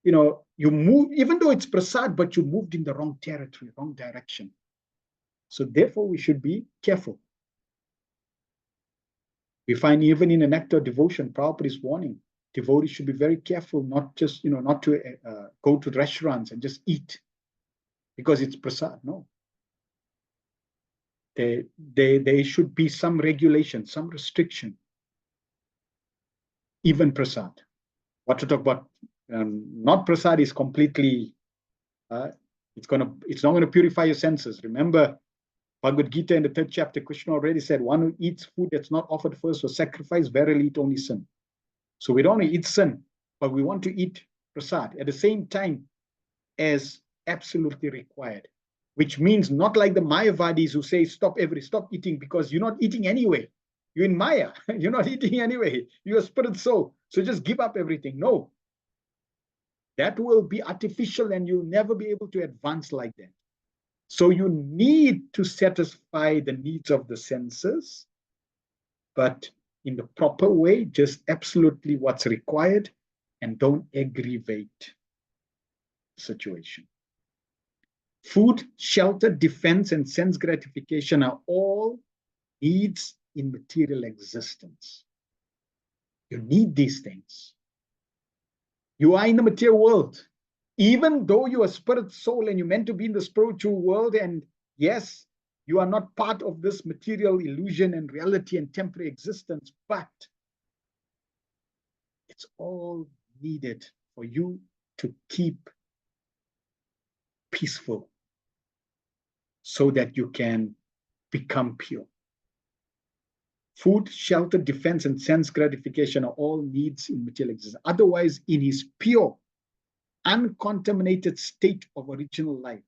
you move, even though it's prasad, but you moved in the wrong territory, wrong direction. So therefore we should be careful. We find even in an act of devotion, Prabhupada is warning, devotees should be very careful, not just, not to go to restaurants and just eat because it's prasad. No. There should be some regulation, some restriction. Even prasad. What to talk about? Not prasad is completely, it's not going to purify your senses. Remember, Bhagavad Gita in the 3rd chapter, Krishna already said, one who eats food that's not offered first for sacrifice, verily eat only sin. So we don't want to eat sin, but we want to eat prasad at the same time as absolutely required, which means not like the Mayavadis who say stop eating because you're not eating anyway. You're in Maya. You're not eating anyway. You're a spirit soul. So just give up everything. No. That will be artificial and you'll never be able to advance like that. So you need to satisfy the needs of the senses, but in the proper way, just absolutely what's required, and don't aggravate the situation. Food, shelter, defense, and sense gratification are all needs in material existence. You need these things. You are in the material world. Even though you are a spirit soul and you're meant to be in the spiritual world, and yes, you are not part of this material illusion and reality and temporary existence, but it's all needed for you to keep peaceful so that you can become pure. Food, shelter, defense, and sense gratification are all needs in material existence. Otherwise, in his pure, uncontaminated state of original life,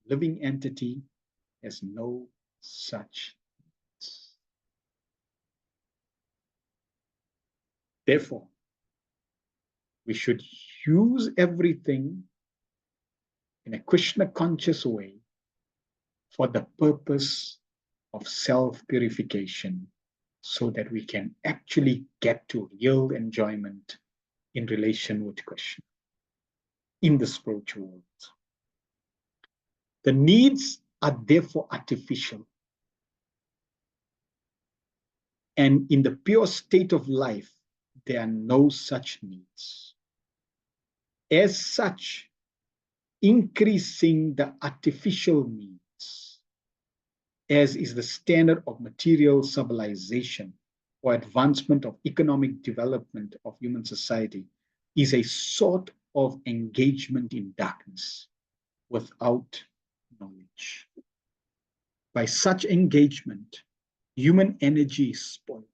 living entity has no such needs. Therefore, we should use everything in a Krishna conscious way for the purpose of self-purification, so that we can actually get to real enjoyment in relation with Krishna in the spiritual world. The needs are therefore artificial. And in the pure state of life, there are no such needs. As such, increasing the artificial needs, as is the standard of material civilization or advancement of economic development of human society, is a sort of engagement in darkness without knowledge. By such engagement, human energy is spoiled,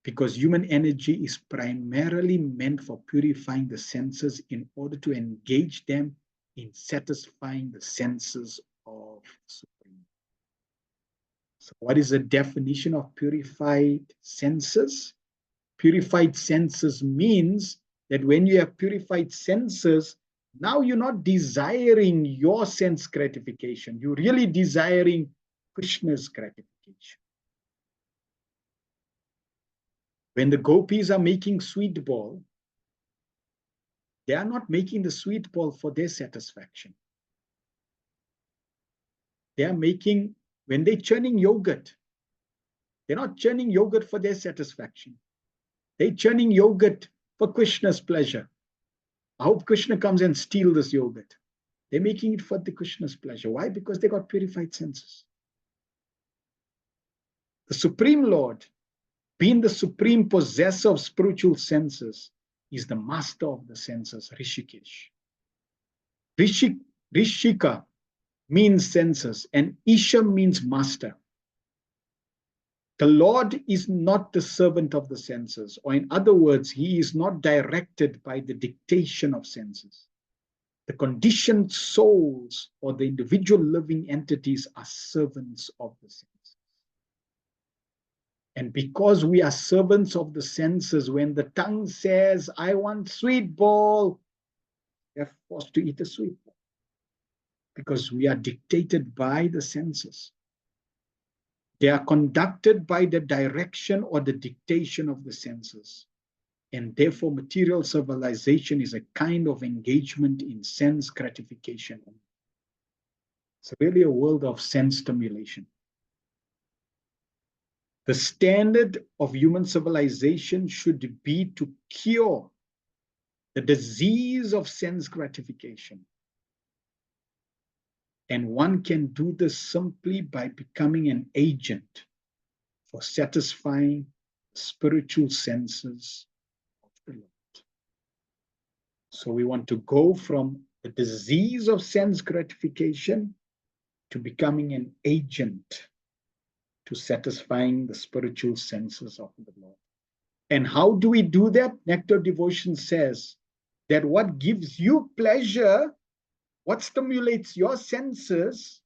because human energy is primarily meant for purifying the senses in order to engage them in satisfying the senses of the Supreme. So what is the definition of purified senses? Purified senses means that when you have purified senses, now you're not desiring your sense gratification. You're really desiring Krishna's gratification. When the gopis are making sweet ball, they are not making the sweet ball for their satisfaction. They are making, when they're churning yogurt, they're not churning yogurt for their satisfaction. They're churning yogurt for Krishna's pleasure. I hope Krishna comes and steals this yogurt. They're making it for the Krishna's pleasure. Why? Because they got purified senses. The Supreme Lord, being the supreme possessor of spiritual senses, is the master of the senses, Rishikesh. Rishika means senses, and Isha means master. The Lord is not the servant of the senses, or in other words, he is not directed by the dictation of senses. The conditioned souls or the individual living entities are servants of the senses. And because we are servants of the senses, when the tongue says, I want sweet ball, they're forced to eat a sweet ball. Because we are dictated by the senses. They are conducted by the direction or the dictation of the senses. And therefore, material civilization is a kind of engagement in sense gratification. It's really a world of sense stimulation. The standard of human civilization should be to cure the disease of sense gratification. And one can do this simply by becoming an agent for satisfying spiritual senses of the Lord. So we want to go from the disease of sense gratification to becoming an agent to satisfying the spiritual senses of the Lord. And how do we do that? Nectar Devotion says that what gives you pleasure, what stimulates your senses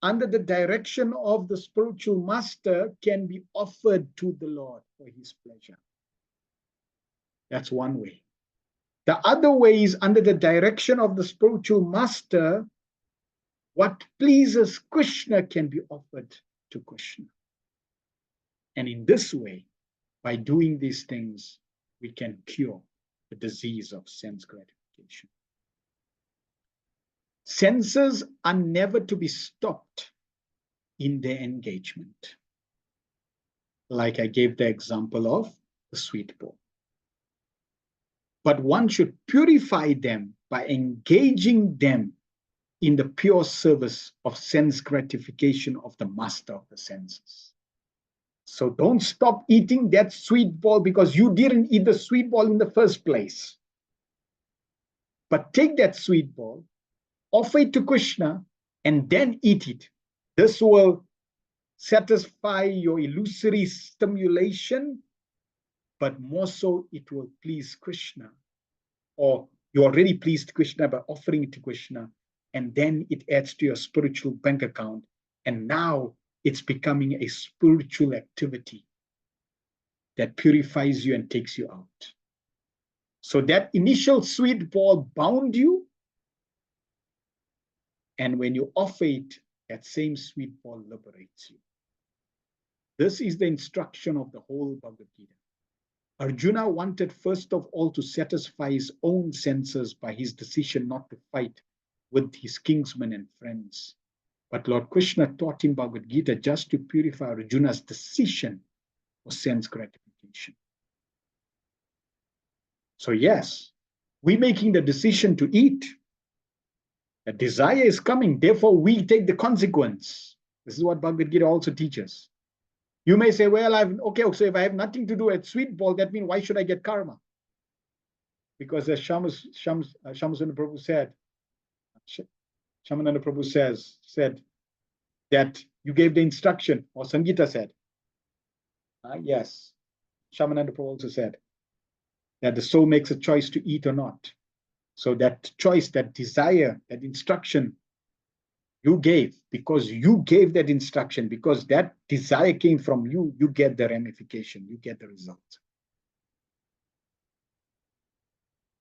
under the direction of the spiritual master can be offered to the Lord for his pleasure. That's one way. The other way is under the direction of the spiritual master, what pleases Krishna can be offered to Krishna. And in this way, by doing these things, we can cure the disease of sense gratification. Senses are never to be stopped in their engagement. Like I gave the example of the sweet ball. But one should purify them by engaging them in the pure service of sense gratification of the master of the senses. So don't stop eating that sweet ball because you didn't eat the sweet ball in the first place. But take that sweet ball, offer it to Krishna, and then eat it. This will satisfy your illusory stimulation, but more so it will please Krishna. Or you already pleased Krishna by offering it to Krishna, and then it adds to your spiritual bank account. And now it's becoming a spiritual activity that purifies you and takes you out. So that initial sweet ball bound you, and when you offer it, that same sweet ball liberates you. This is the instruction of the whole Bhagavad Gita. Arjuna wanted first of all to satisfy his own senses by his decision not to fight with his kinsmen and friends. But Lord Krishna taught him Bhagavad Gita just to purify Arjuna's decision for sense gratification. So yes, we're making the decision to eat. A desire is coming, therefore we take the consequence. This is what Bhagavad Gita also teaches. You may say, well, so if I have nothing to do with sweet ball, that means why should I get karma? Because as Shamananda Prabhu said, Shamananda Prabhu said that you gave the instruction, or Sangeeta said, yes, Shamananda Prabhu also said that the soul makes a choice to eat or not. So that choice, that desire, that instruction you gave, because you gave that instruction, because that desire came from you, you get the ramification, you get the result.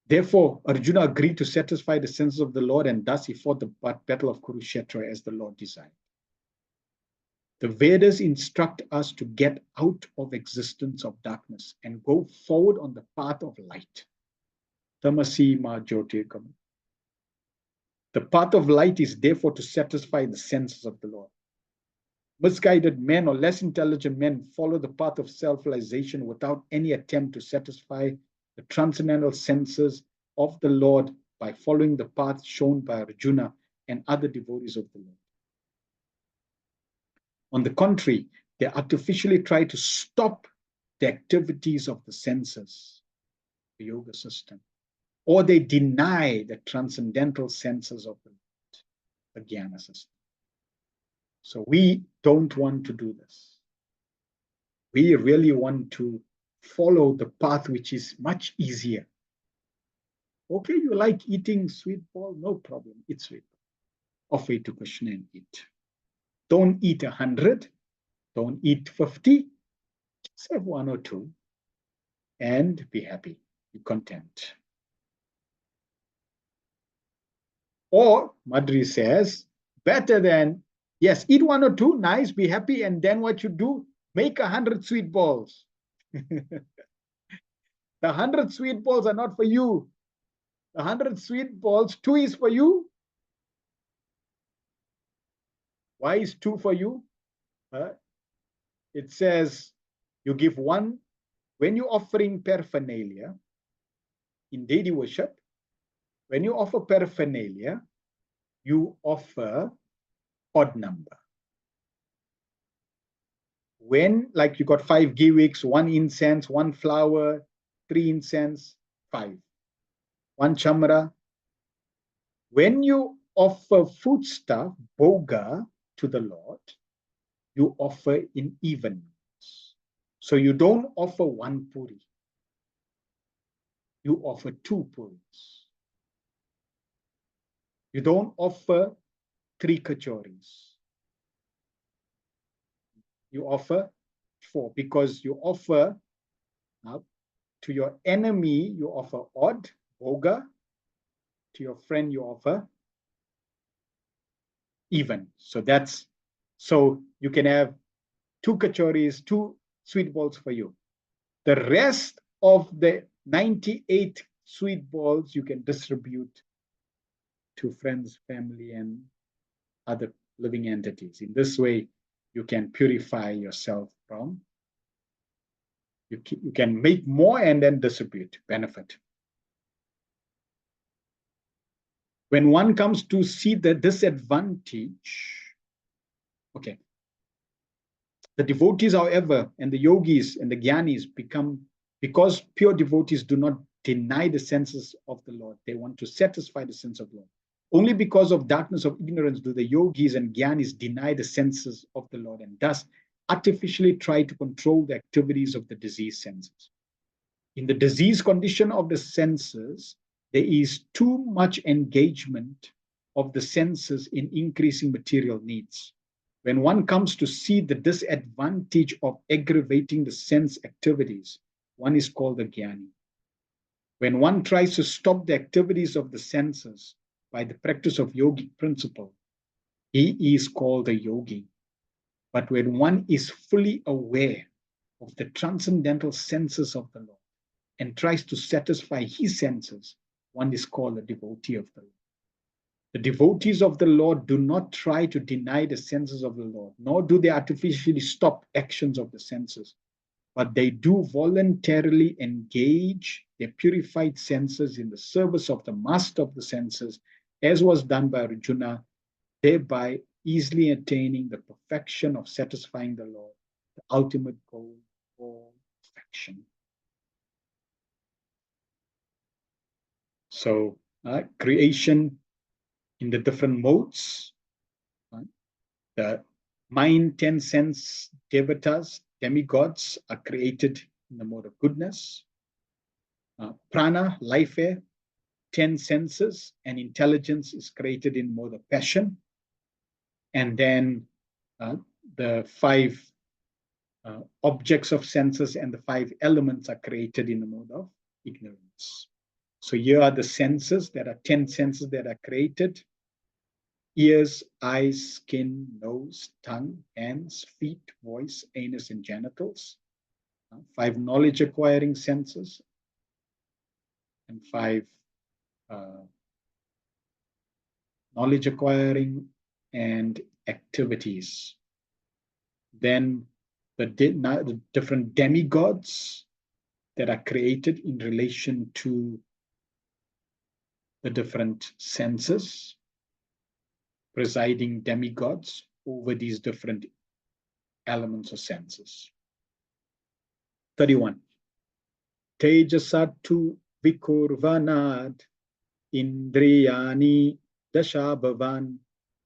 Therefore, Arjuna agreed to satisfy the senses of the Lord, and thus he fought the battle of Kurukshetra as the Lord desired. The Vedas instruct us to get out of existence of darkness and go forward on the path of light. Tamasi ma jyotirgamaya. The path of light is therefore to satisfy the senses of the Lord. Misguided men or less intelligent men follow the path of self-realization without any attempt to satisfy the transcendental senses of the Lord by following the path shown by Arjuna and other devotees of the Lord. On the contrary, they artificially try to stop the activities of the senses, the yoga system, or they deny the transcendental senses of the jnana system. So we don't want to do this. We really want to follow the path which is much easier. Okay, you like eating sweet ball? No problem, eat sweet ball. Offer it to Krishna and eat. Don't eat 100, don't eat 50, just have 1 or 2 and be happy, be content. Or Madri says, better than, yes, eat 1 or 2, nice, be happy, and then what you do, make 100 sweet balls. The 100 sweet balls are not for you. The 100 sweet balls, 2 is for you. Why is 2 for you? It says you give 1 when you're offering paraphernalia in deity worship. When you offer paraphernalia, you offer odd number. When, like, you got 5 giwiks, 1 incense, 1 flower, 3 incense, 5. 1 chamra. When you offer foodstuff, bhoga, to the Lord, you offer in even. So you don't offer 1 puri. You offer 2 puris. You don't offer 3 kachoris. You offer 4, because you offer to your enemy, you offer odd, bhoga. To your friend, you offer even. So that's, so you can have 2 kachoris, 2 sweet balls for you. The rest of the 98 sweet balls you can distribute to friends, family, and other living entities. In this way, you can purify yourself from, you can make more and then distribute, benefit. When one comes to see the disadvantage, okay, the devotees, however, and the yogis and the jnanis become, because pure devotees do not deny the senses of the Lord, they want to satisfy the sense of the Lord. Only because of darkness of ignorance do the yogis and jnanis deny the senses of the Lord and thus artificially try to control the activities of the diseased senses. In the disease condition of the senses, there is too much engagement of the senses in increasing material needs. When one comes to see the disadvantage of aggravating the sense activities, one is called a jnani. When one tries to stop the activities of the senses by the practice of yogic principle, he is called a yogi. But when one is fully aware of the transcendental senses of the Lord and tries to satisfy his senses, one is called a devotee of the Lord. The devotees of the Lord do not try to deny the senses of the Lord, nor do they artificially stop actions of the senses, but they do voluntarily engage their purified senses in the service of the master of the senses, as was done by Arjuna, thereby easily attaining the perfection of satisfying the Lord, the ultimate goal for perfection. So, creation in the different modes, the mind, 10 sense devatas, demigods, are created in the mode of goodness. Prana, life air, 10 senses and intelligence is created in mode of passion. And then the 5 objects of senses and the 5 elements are created in the mode of ignorance. So here are the senses. There are 10 senses that are created: ears, eyes, skin, nose, tongue, hands, feet, voice, anus, and genitals. 5 knowledge acquiring senses and 5 knowledge acquiring and activities. Then the different demigods that are created in relation to the different senses, presiding demigods over these different elements or senses. 31. Tejasatu vikurvanad indriyani dashabhavan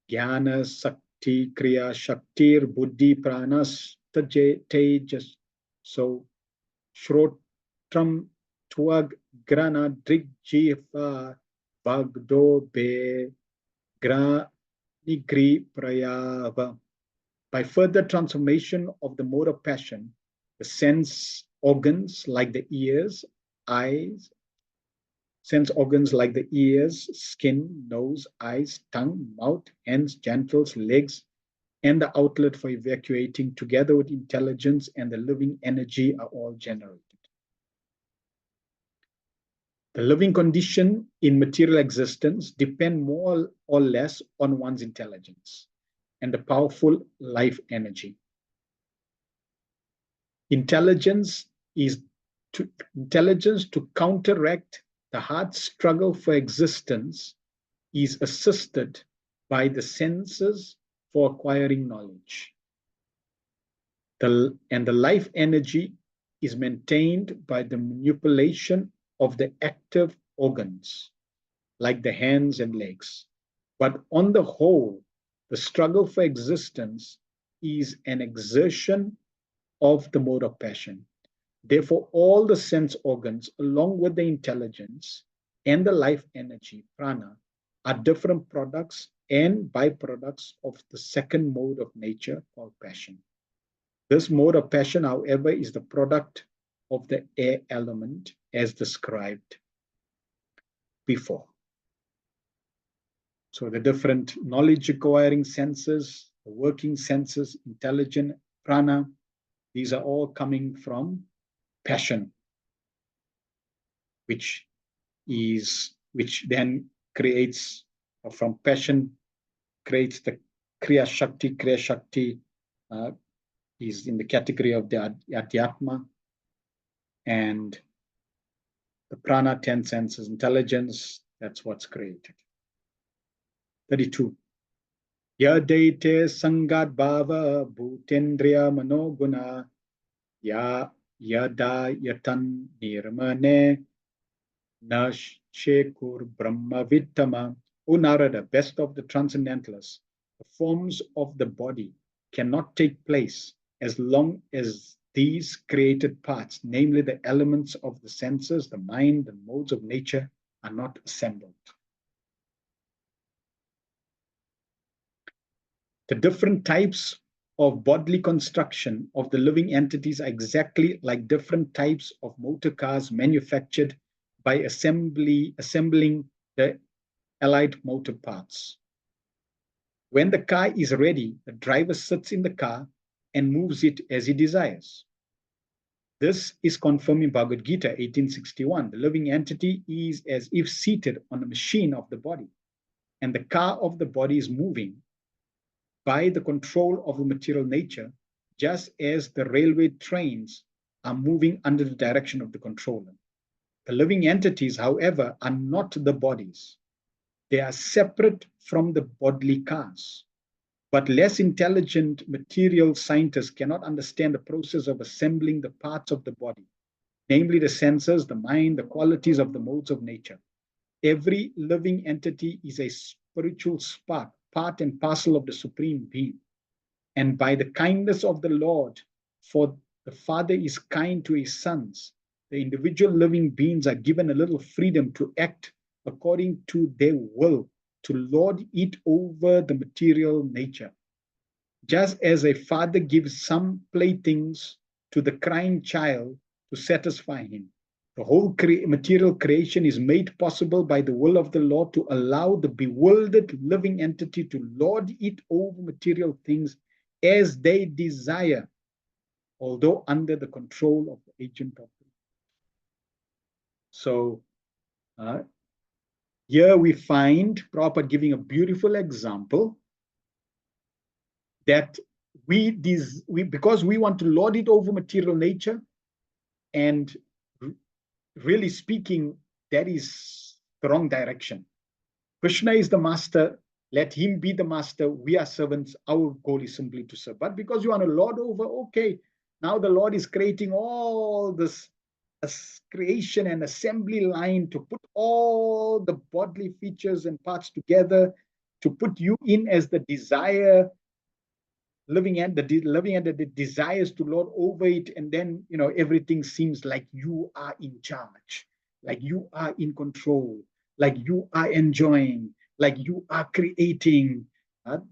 jnana sakti kriya shaktir buddhi pranas tejas. So Shrotram Twag Grana Drigjiva Bagdo Be Granigri Prayava. By further transformation of the mode of passion, the sense organs like the ears, eyes, skin, nose, eyes, tongue, mouth, hands, genitals, legs, and the outlet for evacuating, together with intelligence and the living energy, are all generated. The living condition in material existence depend more or less on one's intelligence and the powerful life energy. Intelligence to counteract the hard struggle for existence is assisted by the senses for acquiring knowledge. And the life energy is maintained by the manipulation of the active organs, like the hands and legs. But on the whole, the struggle for existence is an exertion of the mode of passion. Therefore, all the sense organs, along with the intelligence and the life energy, prana, are different products and byproducts of the second mode of nature called passion. This mode of passion, however, is the product of the air element as described before. So the different knowledge acquiring senses, the working senses, intelligent, prana, these are all coming from passion, which then creates, or from passion creates the Kriya Shakti. Kriya Shakti is in the category of the Adhyatma, and the prana, 10 senses, intelligence, that's what's created. 32. Yadaite sangat bhava bhutendriya manoguna yada yatan nirmane nashekur brahma vittama. O Narada, best of the transcendentalists, the forms of the body cannot take place as long as these created parts, namely the elements of the senses, the mind, and modes of nature, are not assembled. The different types of bodily construction of the living entities are exactly like different types of motor cars manufactured by assembling the allied motor parts. When the car is ready, the driver sits in the car and moves it as he desires. This is confirmed in Bhagavad Gita 1861. The living entity is as if seated on a machine of the body, and the car of the body is moving by the control of the material nature, just as the railway trains are moving under the direction of the controller. The living entities, however, are not the bodies. They are separate from the bodily cars. But less intelligent material scientists cannot understand the process of assembling the parts of the body, namely the senses, the mind, the qualities of the modes of nature. Every living entity is a spiritual spark, part and parcel of the Supreme Being. And by the kindness of the Lord, for the Father is kind to his sons, the individual living beings are given a little freedom to act according to their will, to lord it over the material nature. Just as a father gives some playthings to the crying child to satisfy him, the whole material creation is made possible by the will of the Lord to allow the bewildered living entity to lord it over material things as they desire, although under the control of the agent of the Lord. So here we find Prabhupada giving a beautiful example that because we want to lord it over material nature, and really speaking, that is the wrong direction. Krishna is the master Let him be the master. We are servants. Our goal is simply to serve. But because you are a Lord over, okay, now the Lord is creating all this creation and assembly line to put all the bodily features and parts together, to put you in as the desire, living at the desires to Lord over it, and then everything seems like you are in charge, like you are in control, like you are enjoying, like you are creating.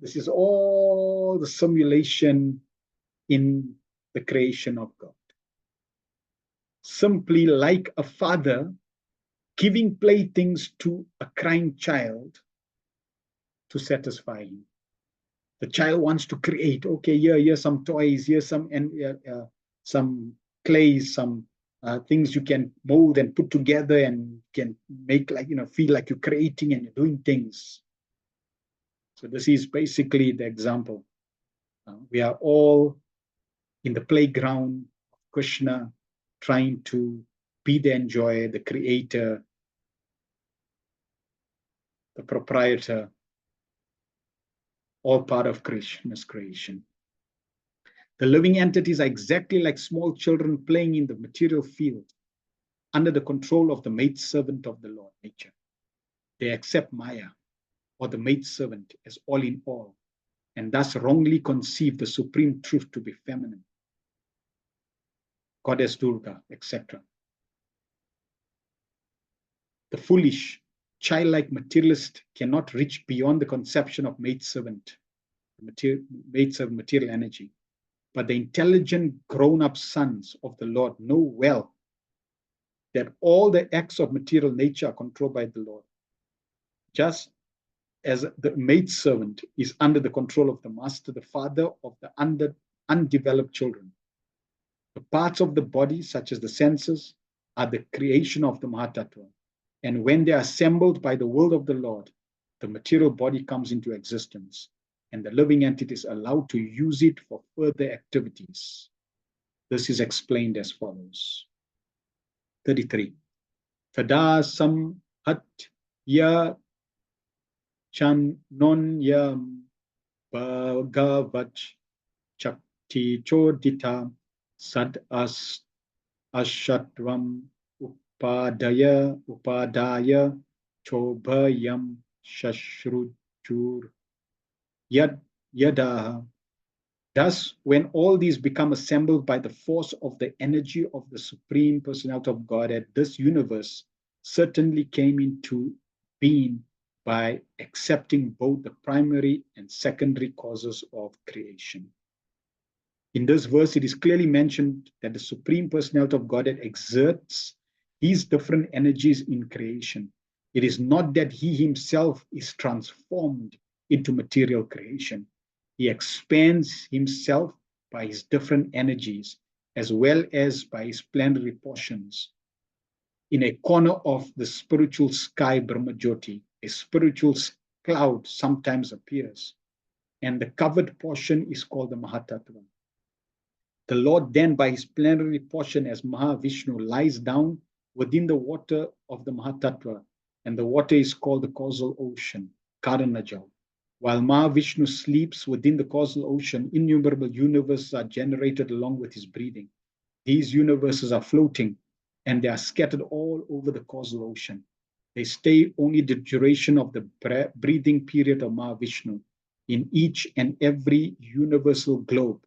This is all the simulation in the creation of God. Simply like a father giving playthings to a crying child to satisfy him. The child wants to create. Okay, here's some toys, here's some clays, some things you can mold and put together and can make feel like you're creating and you're doing things. So this is basically the example. We are all in the playground of Krishna, trying to be the enjoyer, the creator, the proprietor, all part of Krishna's creation. The living entities are exactly like small children playing in the material field under the control of the maidservant of the Lord, nature. They accept Maya, or the maidservant, as all in all, and thus wrongly conceive the supreme truth to be feminine, Goddess Durga, etc. The foolish, childlike materialist cannot reach beyond the conception of maidservant, material energy. But the intelligent grown-up sons of the Lord know well that all the acts of material nature are controlled by the Lord. Just as the maidservant is under the control of the master, the father of the undeveloped children. The parts of the body, such as the senses, are the creation of the Mahatattva. And when they are assembled by the will of the Lord, the material body comes into existence, and the living entity is allowed to use it for further activities. This is explained as follows. 33. Tada samhat ya chanon yam bhagavat chakti chodita sad ashatvam upadaya chobhayam shashrujur yadaha. Thus, when all these become assembled by the force of the energy of the Supreme Personality of Godhead, this universe certainly came into being by accepting both the primary and secondary causes of creation. In this verse, it is clearly mentioned that the Supreme Personality of Godhead exerts his different energies in creation. It is not that he himself is transformed into material creation. He expands himself by his different energies, as well as by his plenary portions. In a corner of the spiritual sky, Brahmajyoti, a spiritual cloud sometimes appears, and the covered portion is called the Mahatattva. The Lord then, by his plenary portion as Mahavishnu, lies down within the water of the Mahatattva, and the water is called the causal ocean, Karanajal. While Mahavishnu sleeps within the causal ocean, innumerable universes are generated along with his breathing. These universes are floating, and they are scattered all over the causal ocean. They stay only the duration of the breathing period of Mahavishnu. In each and every universal globe,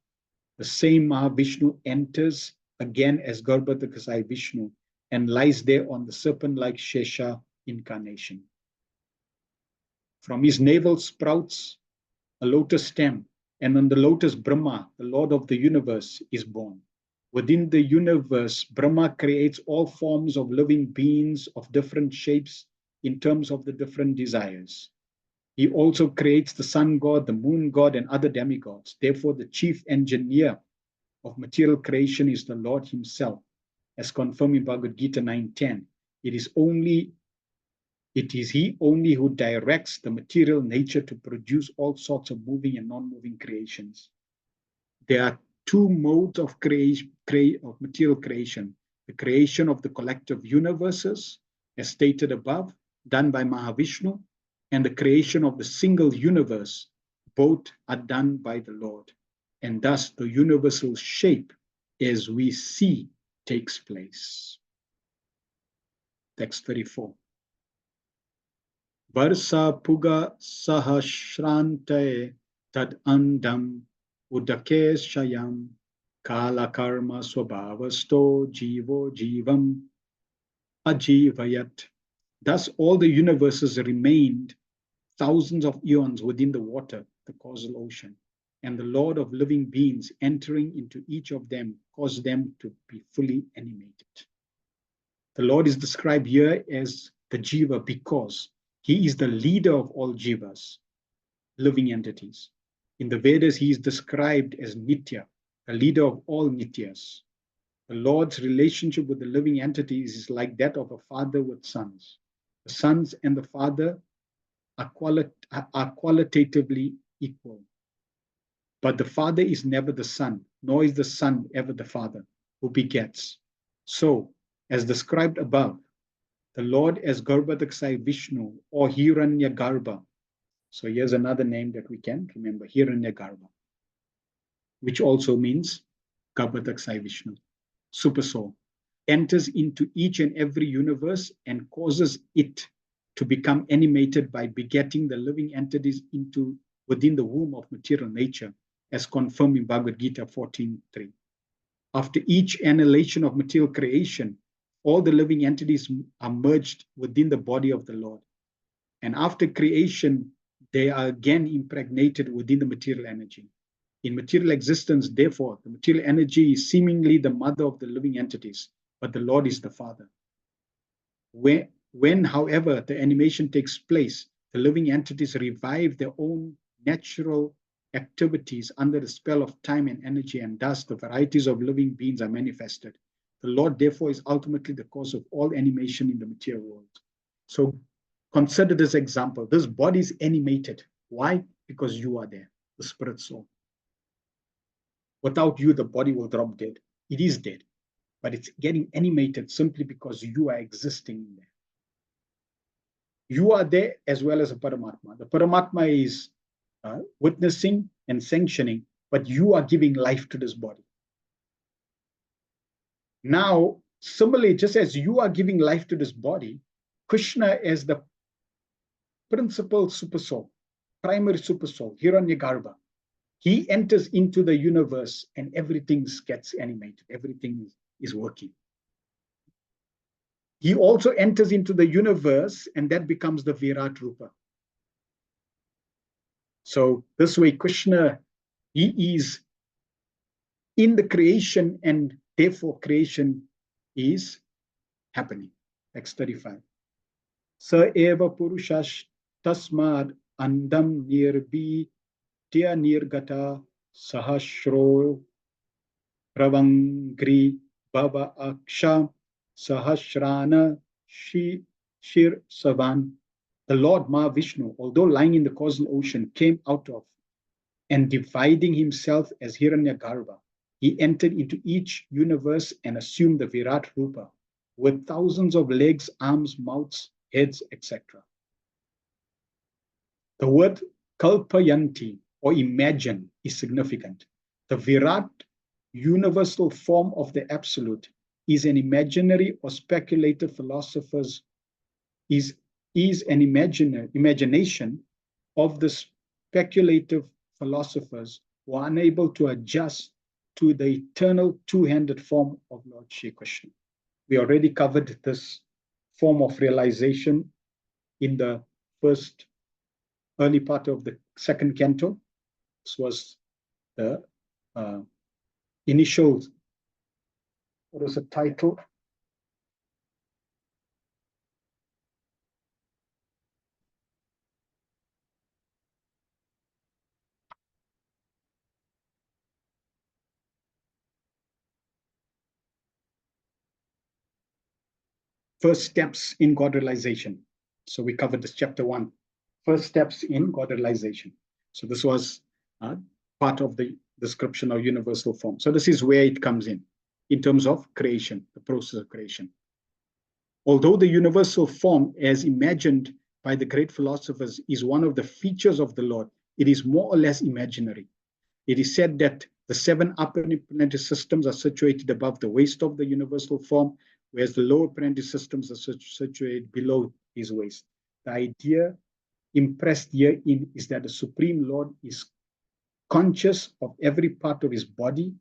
the same Mahavishnu enters again as Garbhodakasai Vishnu and lies there on the serpent-like Shesha incarnation. From his navel sprouts a lotus stem, and on the lotus Brahma, the Lord of the universe, is born. Within the universe, Brahma creates all forms of living beings of different shapes in terms of the different desires. He also creates the sun god, the moon god, and other demigods. Therefore, the chief engineer of material creation is the Lord himself, as confirmed in Bhagavad Gita 9:10. It is he only who directs the material nature to produce all sorts of moving and non-moving creations. There are two modes of material creation: the creation of the collective universes, as stated above, done by Mahavishnu, and the creation of the single universe, both are done by the Lord. And thus the universal shape as we see takes place. Text 34. Varsa puga sahashrante tad andam udake shayam kala karma swabhavasto jivo jivam ajivayat. Thus all the universes remained thousands of eons within the water, the causal ocean, and the Lord of living beings entering into each of them caused them to be fully animated. The Lord is described here as the Jiva because he is the leader of all Jivas, living entities. In the Vedas, he is described as Nitya, the leader of all Nityas. The Lord's relationship with the living entities is like that of a father with sons. The sons and the father are qualitatively equal. But the father is never the son, nor is the son ever the father who begets. So, as described above, the Lord as Garbhadaksai Vishnu or Hiranyagarbha. So here's another name that we can remember, Hiranyagarbha, which also means Garbhadaksai Vishnu, super soul, enters into each and every universe and causes it to become animated by begetting the living entities into within the womb of material nature, as confirmed in Bhagavad Gita 14.3. After each annihilation of material creation, all the living entities are merged within the body of the Lord. And after creation, they are again impregnated within the material energy. In material existence, therefore, the material energy is seemingly the mother of the living entities, but the Lord is the father. When, however, the animation takes place, the living entities revive their own natural activities under the spell of time and energy, and thus the varieties of living beings are manifested. The Lord, therefore, is ultimately the cause of all animation in the material world. So consider this example. This body is animated. Why? Because you are there, the spirit soul. Without you, the body will drop dead. It is dead, but it's getting animated simply because you are existing there. You are there as well as a Paramatma. The Paramatma is witnessing and sanctioning, but you are giving life to this body. Now, similarly, just as you are giving life to this body, Krishna as the principal super soul, primary super soul, Hiranyagarbha, he enters into the universe and everything gets animated, everything is working. He also enters into the universe and that becomes the Virat Rupa. So this way, Krishna, he is in the creation and therefore creation is happening. Text 35. Sa eva purushash tasmad andam nirbi tya nirgata sahashro ravangri bhava aksha sahasrana shir savan. The Lord Mahavishnu, although lying in the causal ocean, came out of and dividing himself as Hiranyagarbha. He entered into each universe and assumed the Virat Rupa with thousands of legs, arms, mouths, heads, etc. The word kalpayanti or imagine is significant. The Virat, universal form of the Absolute, is an imaginary or speculative philosopher's is an imagination of the speculative philosophers who are unable to adjust to the eternal two-handed form of Lord Shri Krishna. We already covered this form of realization in the first early part of the second canto. This was the initial, what was the title? First steps in God realization. So we covered this chapter 1. First steps in God realization. So this was part of the description of universal form. So this is where it comes in terms of creation, the process of creation. Although the universal form as imagined by the great philosophers is one of the features of the Lord. It is more or less imaginary. It is said that the 7 upper planetary systems are situated above the waist of the universal form, whereas the lower planetary systems are situated below his waist. The idea impressed herein is that the Supreme Lord is conscious of every part of his body,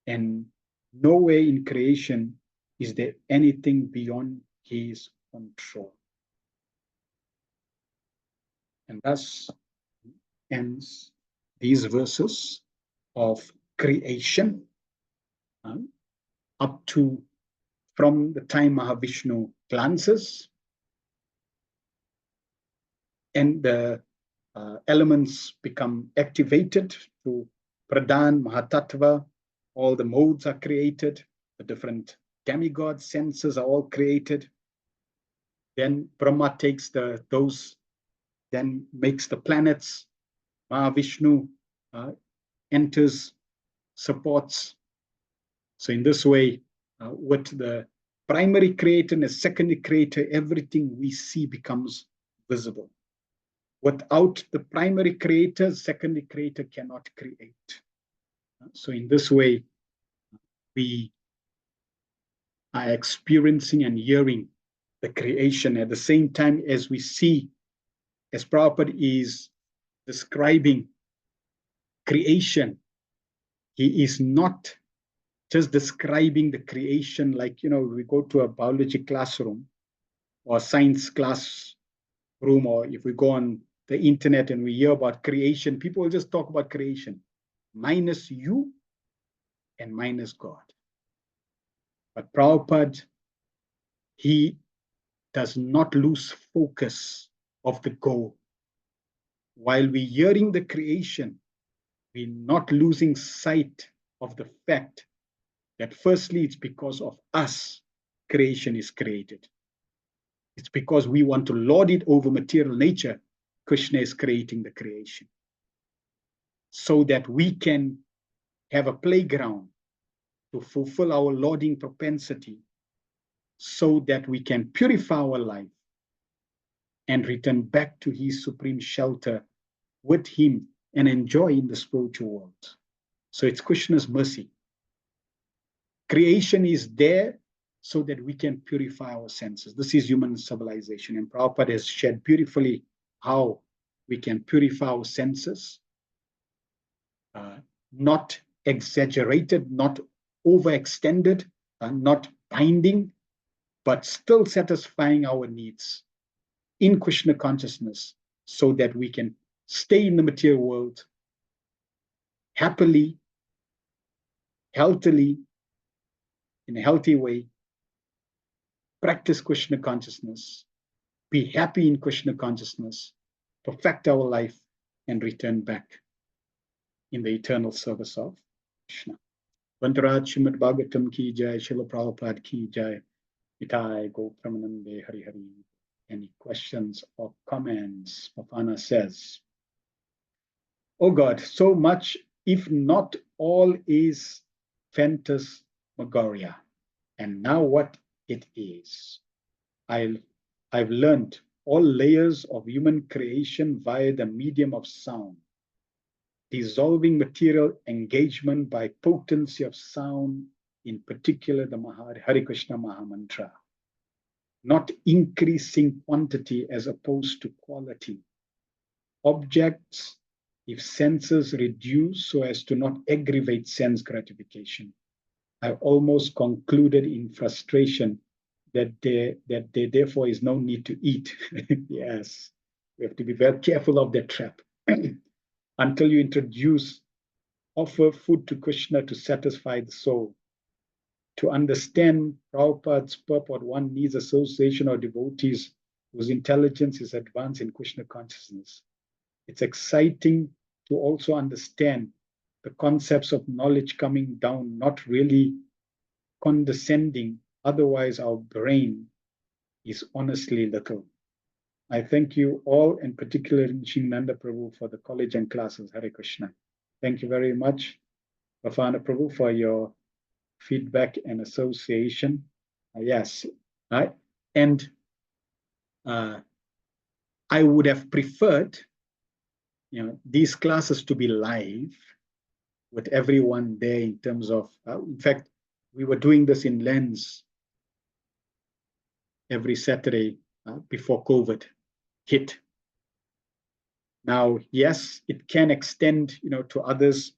and nowhere in creation is there anything beyond his control. And thus ends these verses of creation up to from the time Mahavishnu glances and the elements become activated to Pradhan, Mahatattva, all the modes are created, the different demigod senses are all created. Then Brahma takes those, then makes the planets. Mahavishnu enters, supports. So in this way, with the primary creator and the secondary creator, everything we see becomes visible. Without the primary creator, secondary creator cannot create. So in this way, we are experiencing and hearing the creation at the same time as we see, as Prabhupada is describing creation, he is not just describing the creation like, we go to a biology classroom or science classroom, or if we go on the internet and we hear about creation, people will just talk about creation, minus you and minus God. But Prabhupada, he does not lose focus of the goal. While we're hearing the creation, we're not losing sight of the fact that firstly, it's because of us creation is created. It's because we want to lord it over material nature, Krishna is creating the creation. So that we can have a playground to fulfill our lording propensity, so that we can purify our life and return back to his supreme shelter with him and enjoy in the spiritual world. So it's Krishna's mercy. Creation is there so that we can purify our senses. This is human civilization, and Prabhupada has shared beautifully how we can purify our senses, not exaggerated, not overextended, not binding, but still satisfying our needs in Krishna consciousness, so that we can stay in the material world happily, healthily, in a healthy way, practice Krishna consciousness, be happy in Krishna consciousness, perfect our life, and return back in the eternal service of Krishna. Vantaraj Srimad Bhagavatam ki jai, Srila Prabhupada ki jai, Itai Go Pramanande Hari Hari. Any questions or comments? Mafana says, oh God, so much, if not all, is phantasmagoria. And now what it is. I've learned all layers of human creation via the medium of sound, dissolving material engagement by potency of sound, in particular the Hare Krishna Mahamantra, not increasing quantity as opposed to quality. Objects, if senses reduce so as to not aggravate sense gratification. I almost concluded in frustration that there therefore is no need to eat. Yes, we have to be very careful of that trap. Until you offer food to Krishna to satisfy the soul. To understand Prabhupada's purport, one needs association or devotees whose intelligence is advanced in Krishna consciousness. It's exciting to also understand the concepts of knowledge coming down, not really condescending, otherwise our brain is honestly little. I thank you all, and particularly Shinanda Prabhu, for the college and classes. Hare Krishna. Thank you very much, Bafana Prabhu, for your feedback and association. Yes, and I would have preferred, these classes to be live with everyone there in terms of, in fact, we were doing this in Lens every Saturday before COVID hit. Now, yes, it can extend, to others,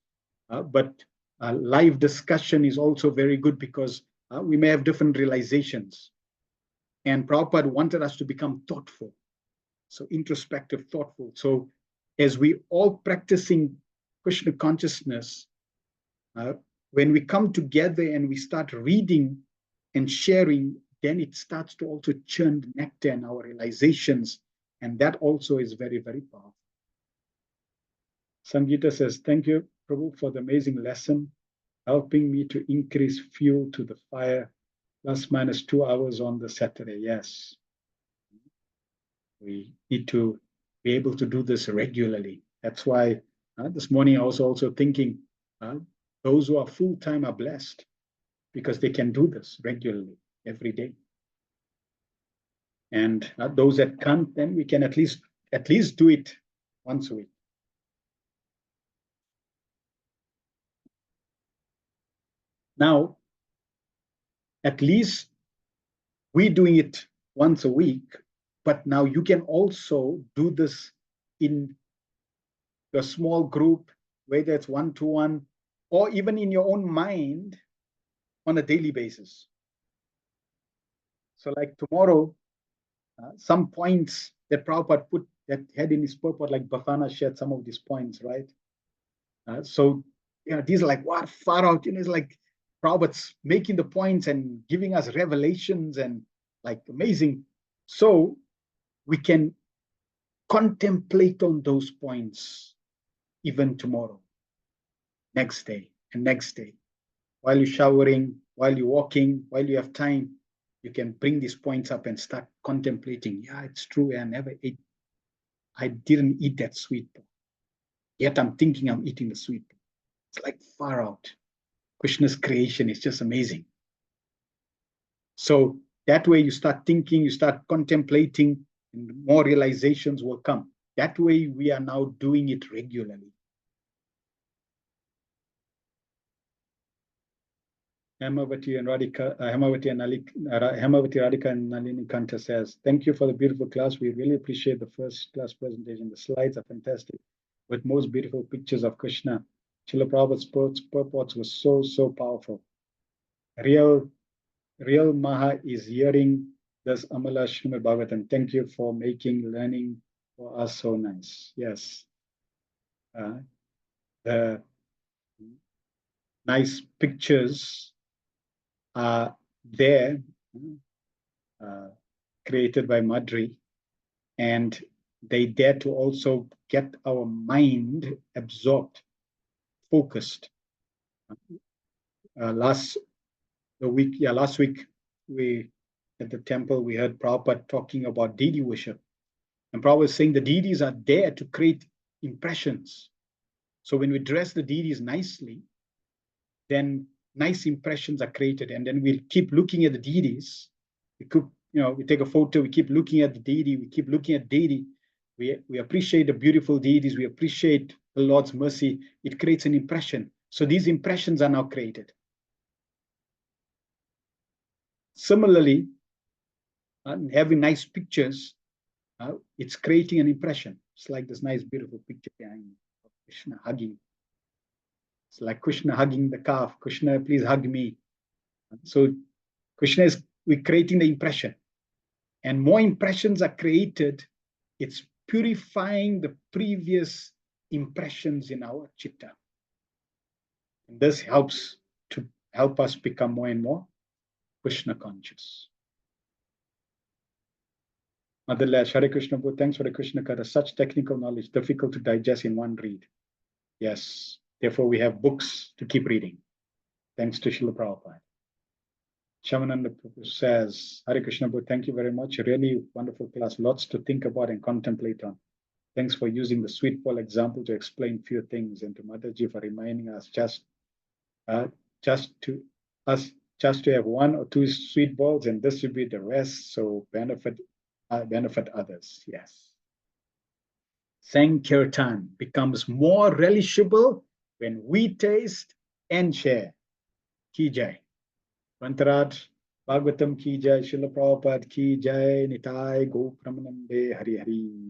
but live discussion is also very good because we may have different realizations. And Prabhupada wanted us to become thoughtful, so introspective, thoughtful. So as we all practicing Krishna consciousness, when we come together and we start reading and sharing, then it starts to also churn the nectar in our realizations. And that also is very, very powerful. Sangeeta says, thank you, Prabhu, for the amazing lesson, helping me to increase fuel to the fire, plus minus 2 hours on the Saturday. Yes. We need to be able to do this regularly. That's why this morning I was also thinking, those who are full-time are blessed because they can do this regularly every day. And those that can't, then we can at least do it once a week. Now, at least we're doing it once a week, but now you can also do this in a small group, whether it's one-to-one, or even in your own mind on a daily basis. So like tomorrow, some points that Prabhupada put that had in his purport, like Bafana shared some of these points, right? So these are like, what, far out, it's like Prabhupada's making the points and giving us revelations and like amazing. So we can contemplate on those points even tomorrow, next day, and next day. While you're showering, while you're walking, while you have time, you can bring these points up and start contemplating. Yeah, it's true. I didn't eat that sweet pork. Yet I'm thinking I'm eating the sweet pork. It's like far out. Krishna's creation is just amazing. So that way you start thinking, you start contemplating, and more realizations will come. That way we are now doing it regularly. Hemavati Radhika and Nalini Kanta says, thank you for the beautiful class. We really appreciate the first class presentation. The slides are fantastic with most beautiful pictures of Krishna. Srila Prabhupada's purports were so powerful. Real Maha is hearing this Amala Srimad Bhagavatam. Thank you for making learning for us so nice. Yes. The nice pictures are there, created by Madri, and they dare to also get our mind absorbed, focused. Last week we at the temple we heard Prabhupada talking about deity worship, and Prabhupada was saying the deities are there to create impressions. So when we dress the deities nicely, then nice impressions are created, and then we'll keep looking at the deities. We take a photo, we keep looking at the deity, we keep looking at deity. We appreciate the beautiful deities, we appreciate the Lord's mercy. It creates an impression. So these impressions are now created. Similarly, having nice pictures, it's creating an impression. It's like this nice, beautiful picture behind Krishna hugging. It's like Krishna hugging the calf. Krishna, please hug me. So we're creating the impression. And more impressions are created. It's purifying the previous impressions in our chitta. And this helps us become more and more Krishna conscious. Mother Lash, Hare Krishna, thanks for the Krishna Katha. Such technical knowledge, difficult to digest in one read. Yes, therefore we have books to keep reading. Thanks to Srila Prabhupada. Shamananda says, Hare Krishna, thank you very much. Really wonderful class. Lots to think about and contemplate on. Thanks for using the sweet ball example to explain few things, and to Mataji for reminding us just to have one or two sweet balls and distribute the rest, so benefit others. Yes. Sankirtan becomes more relishable when we taste and share. Ki Jai. Vantaraj Bhagavatam Ki Jai, Srila Prabhupada Ki Jai, Nitai Go Pramanande Hari Hari.